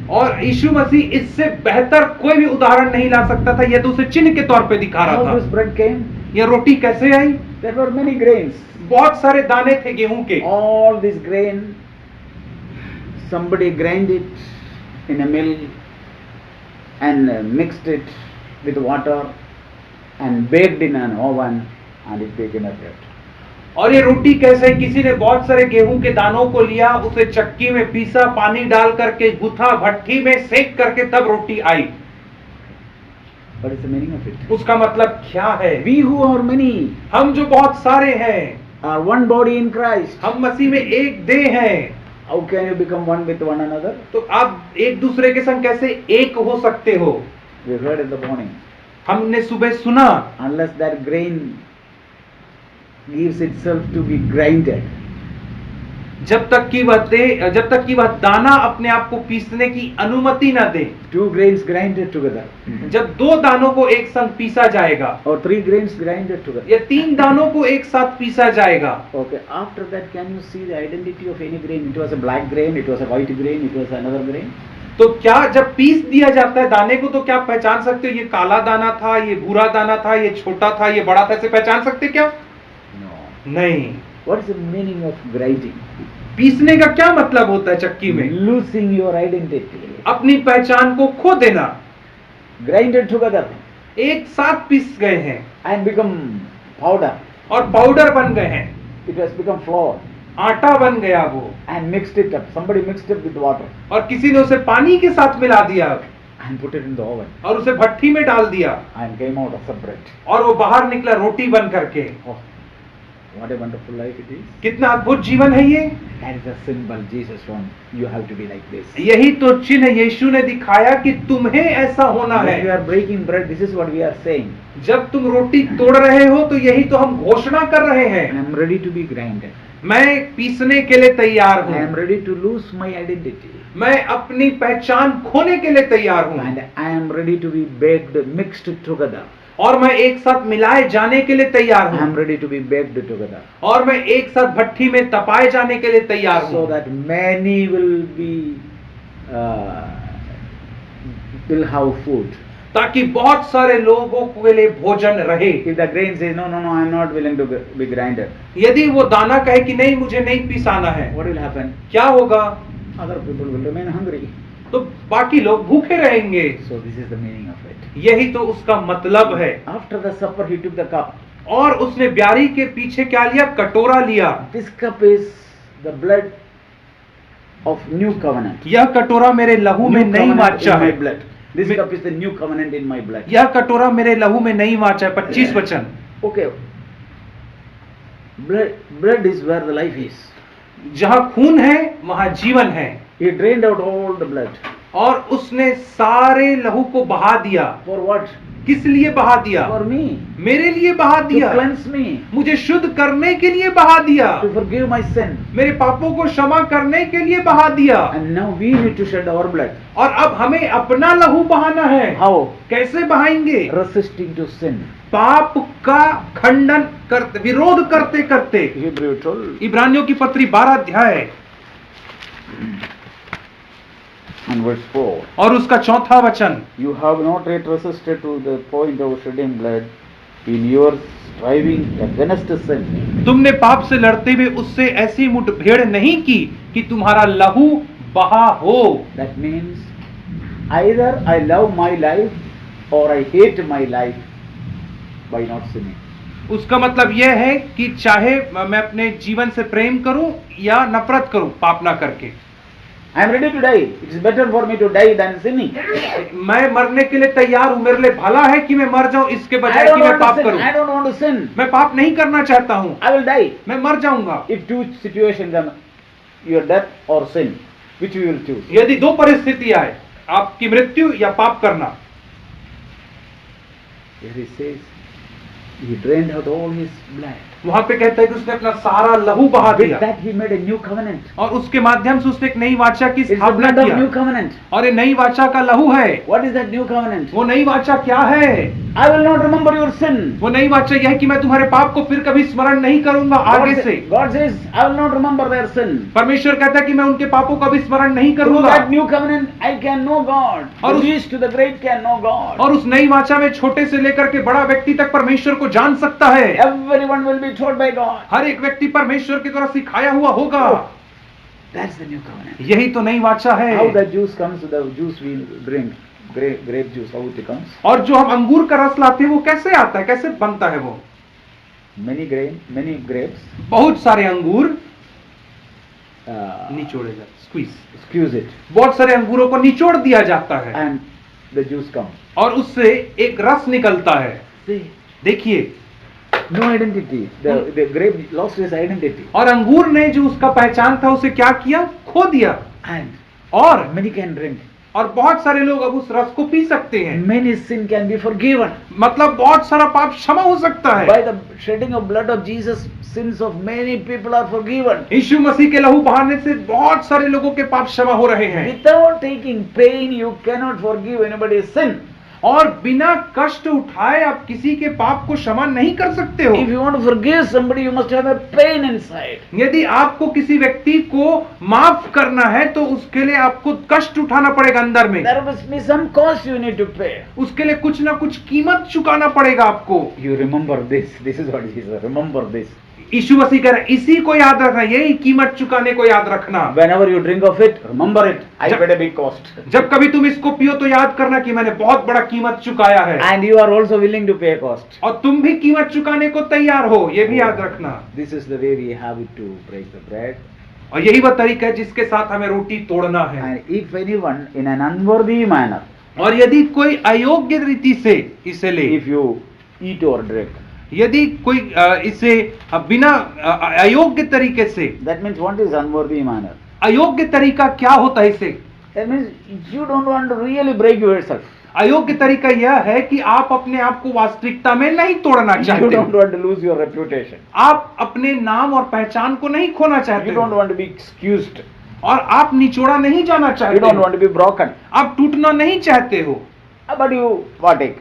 और यीशु मसीह इससे बेहतर कोई भी उदाहरण नहीं ला सकता था, यह तो उसे चिन्ह के तौर पे दिखा How रहा this था। bread came? यह रोटी कैसे आई? There were many grains. बहुत सारे दाने थे गेहूं के। All this grain, somebody grind it in a mill and mixed it with water and baked in an oven and it became a bread. और ये रोटी कैसे? किसी ने बहुत सारे गेहूं के दानों को लिया, उसे चक्की में पीसा, पानी डाल करके गुथा, भट्ठी में सेक करके तब रोटी आई। What is the meaning of it? उसका मतलब क्या है? We who are many हम जो बहुत सारे हैं, are one body in Christ. हम मसीह में एक देह हैं, How can you become one with one another? तो आप एक दूसरे के संग कैसे एक हो सकते हो? We heard in the morning. हमने सुबह सुना, Unless that grain gives itself to be grinded, जब तक कि वह दाना अपने आप को पीसने की अनुमति ना दे। two grains grinded together, जब दो दानों को एक संग पीसा जाएगा or three grains grinded together. या तीन दानों को एक साथ पीसा जाएगा, Okay, after that, can you see the identity of any grain? It was a black grain, it was a white grain, it was another grain. तो क्या जब पीस दिया जाता है दाने को, तो क्या आप पहचान सकते हो ये काला दाना था, ये भूरा दाना था, ये छोटा था, ये बड़ा था, ऐसे पहचान सकते क्या? No. नहीं। What is the meaning of grinding? पीसने का क्या मतलब होता है? चक्की में Losing your identity. अपनी पहचान को खो देना। Grinded together एक साथ पीस गए हैं and become powder. और पाउडर बन गए हैं, It has become flour आटा बन गया वो, and mixed it up. Somebody mixed it with water और किसी ने उसे पानी के साथ मिला दिया and put it in the oven और उसे भट्ठी में डाल दिया and came out as a bread. और वो बाहर निकला रोटी बन करके। Oh, what a wonderful life it is. कितना अद्भुत जीवन है ये। That is a symbol Jesus wants. You have to be like this. यही तो चिन्ह यीशु ने दिखाया कि तुम्हें ऐसा होना When you है। are breaking bread, this is what we are saying. जब तुम रोटी तोड़ रहे हो तो यही तो हम घोषणा कर रहे I हैं। am ready to be grinded. मैं पीसने के लिए तैयार I am हूँ, ready to lose my identity. मैं अपनी पहचान खोने के लिए तैयार हूँ, And I am ready to be baked, mixed together. और मैं एक साथ मिलाए जाने के लिए तैयार I am हूँ, ready to be baked together. और मैं एक साथ भट्ठी में तपाए जाने के लिए तैयार So हूँ, that many will have food. ताकि बहुत सारे लोगों के लिए भोजन रहे। If the grain says, no, I am not willing to be grinded, यदि वो दाना कहे कि नहीं, मुझे नहीं पिसाना है, what will happen? क्या होगा? Other people will remain hungry. तो बाकी लोग भूखे रहेंगे। So this is the meaning of it. यही तो उसका मतलब है। After the supper, he took the cup. और उसने ब्यारी के पीछे क्या लिया? कटोरा लिया। This cup is the blood of new covenant. यह कटोरा मेरे लहू में New नई covenant वाचा in my है। blood. This Me- cup is the new covenant in my blood. यह कटोरा मेरे लहू में नई वाचा है। 25 वचन। Okay. Blood is where the life is. जहाँ खून है वहाँ जीवन है। He drained out all the blood. और उसने सारे लहू को बहा दिया। For what? किस लिए बहा दिया? For me. मेरे लिए बहा To दिया, cleanse me. मुझे शुद्ध करने के लिए बहा दिया, To forgive my sin. मेरे पापों को क्षमा करने के लिए बहा दिया। And now we need to shed our blood. और अब हमें अपना लहू बहाना है। How? कैसे बहाएंगे? Resisting to sin. पाप का खंडन करते, विरोध करते करते। Hebrew told. इब्रानियों की पत्री 12 अध्याय And verse 4. और उसका 4था वचन। You have not yet resisted to the point of shedding blood in your striving against sin. तुमने पाप से लड़ते हुए उससे ऐसी मुठभेड़ नहीं की कि तुम्हारा लहू बहा हो। That means either I love my life or I hate my life by not sinning. उसका मतलब यह है कि चाहे मैं अपने जीवन से प्रेम करूं या नफरत करूं पाप ना करके। I am ready to die. It is better for me to die than sinning. मैं मरने के लिए तैयार हूं, मेरे लिए भला है कि मैं मर जाऊं इसके I बजाय don't कि मैं want to पाप sin. करूं। I don't want to sin. मैं पाप नहीं करना चाहता हूं, I will die. मैं मर जाऊंगा। If two situations come, your death or sin, which we will choose? यदि दो परिस्थिति आए, आपकी मृत्यु या पाप करना, Here he says, He drained out all his blood. वहां पे कहता है कि उसने अपना सारा लहू बहा With दिया that he made a new covenant. और उसके माध्यम से उसने एक नई वाचा की It's the स्थापना blood of किया new covenant. और ये नई वाचा का लहू है। What is that new covenant? वो नई वाचा क्या है? I will not remember your sin. वो नई वाचा यह है कि मैं तुम्हारे पाप को फिर कभी स्मरण नहीं करूंगा आगे से। God says, I will not remember their sin. परमेश्वर कहता है कि मैं उनके पापों का भी स्मरण नहीं Through करूंगा। that new covenant, I can know God. और The उस- least to the great can know God. और उस नई वाचा में छोटे से लेकर के बड़ा व्यक्ति तक परमेश्वर को जान सकता है। Everyone will be taught by God. हर एक व्यक्ति परमेश्वर की द्वारा सिखाया हुआ होगा। That's the new covenant. यही तो नई वाचा है। How the juice comes, the juice we drink, grape juice, how it comes? और जो हम अंगूर का रस लाते हैं वो कैसे आता है, कैसे बनता है वो? Many grapes. बहुत सारे अंगूर Uh, निचोड़े जाते, स्क्वीज। squeeze it, बहुत सारे अंगूरों को निचोड़ दिया जाता है and the juice comes. और उससे एक रस निकलता है। See, देखिए, no identity. The grape lost its identity, और अंगूर ने जो उसका पहचान था उसे क्या किया? खो दिया। and और many can drink. और बहुत सारे लोग अब उस रस को पी सकते हैं। Many sin can be forgiven. मतलब बहुत सारा पाप क्षमा हो सकता है। By the shedding of blood of Jesus, sins of many people are forgiven. यीशु मसीह के लहू बहाने से बहुत सारे लोगों के पाप क्षमा हो रहे हैं। Without taking pain, you cannot forgive anybody's sin. और बिना कष्ट उठाए आप किसी के पाप को क्षमा नहीं कर सकते हो। If you want to forgive somebody, you must have a pain inside. यदि आपको किसी व्यक्ति को माफ करना है तो उसके लिए आपको कष्ट उठाना पड़ेगा अंदर में। There must be some cost you need to pay. उसके लिए कुछ ना कुछ कीमत चुकाना पड़ेगा आपको। You remember this. This is what Jesus. Remember this. यीशु मसीह कह रहा है इसी को याद रखना, यही कीमत चुकाने को याद रखना। Whenever you drink of it, remember it. I paid a big cost. जब कभी तुम इसको पियो तो याद करना कि मैंने बहुत बड़ा कीमत चुकाया है। And you are also willing to pay a cost. और तुम भी कीमत चुकाने को तैयार हो, ये भी याद रखना। This is the way we have it to break the bread. और यही वह तरीका है जिसके साथ हमें रोटी तोड़ना है। And if anyone in an unworthy manner, और यदि कोई अयोग्य रीति से इसे ले, if you eat or drink, यदि कोई इसे बिना अयोग्य तरीके से, that means what is unworthy manner? अयोग्य तरीका क्या होता है इसे? That means you don't want to really break yourself. अयोग्य तरीका यह है कि आप अपने आप को वास्तविकता में नहीं तोड़ना You चाहते don't हो। want to lose your reputation. आप अपने नाम और पहचान को नहीं खोना चाहते You हो don't want to be excused. और आप निचोड़ा नहीं जाना You चाहते don't हो, want to be broken. आप टूटना नहीं चाहते हो, But you partake.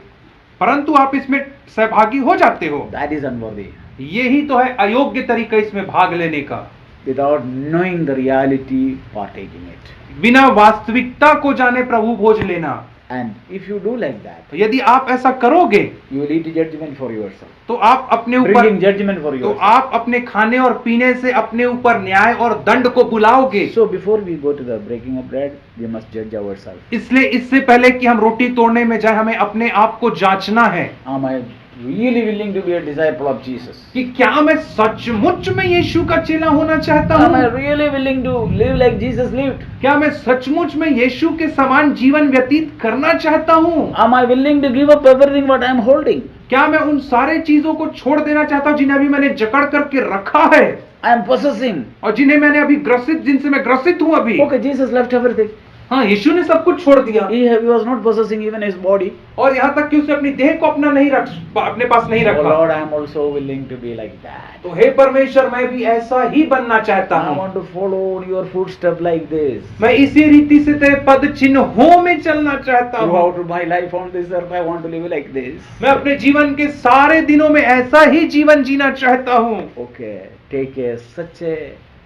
परंतु आप इसमें सहभागी हो जाते हो। That is unworthy. यही तो है अयोग्य तरीका इसमें भाग लेने का, Without knowing the reality, partaking it. बिना वास्तविकता को जाने प्रभु भोज लेना। And if you do like that, तो यदि आप ऐसा करोगे you will eat judgment for yourself. तो आप अपने ऊपर Bringing judgment for तो yourself. आप अपने खाने और पीने से अपने ऊपर न्याय और दंड को बुलाओगे। So before we go to the breaking of bread, we must judge ourselves. इसलिए इससे पहले कि हम रोटी तोड़ने में जाए हमें अपने आप को जांचना है Am I really willing to be a disciple of Jesus? कि क्या मैं सचमुच में यीशु का चेला होना चाहता Am I हूँ? really willing to live like Jesus lived? क्या मैं सचमुच में यीशु के समान जीवन व्यतीत करना चाहता हूँ? Am I willing to give up everything what I am holding? क्या मैं उन सारे चीजों को छोड़ देना चाहता हूँ जिन्हें अभी मैंने जकड़ करके रखा है I am possessing. और जिन्हें मैंने अभी ग्रसित, जिनसे मैं ग्रसित हूँ अभी? Okay, Jesus left everything. हाँ, यीशु ने सब कुछ छोड़ दिया He was not possessing even his body. और यहाँ तक कि उसने अपनी देह को अपने पास नहीं Oh रखा। Lord, I am also willing to be like that. तो हे परमेश्वर, मैं भी ऐसा ही बनना चाहता I हूँ। want to follow your footsteps like this. मैं इसी रीति से तेरे पद चिन्हों में चलना चाहता हूँ। Throughout my life on this earth, I want to live like this. मैं अपने जीवन के सारे दिनों में ऐसा ही जीवन जीना चाहता हूँ। Okay, take such a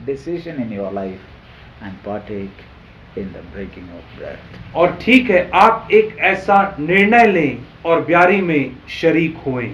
decision in your life and partake in the breaking of bread. और ठीक है, आप एक ऐसा निर्णय लें और ब्यारी में शरीक होएं।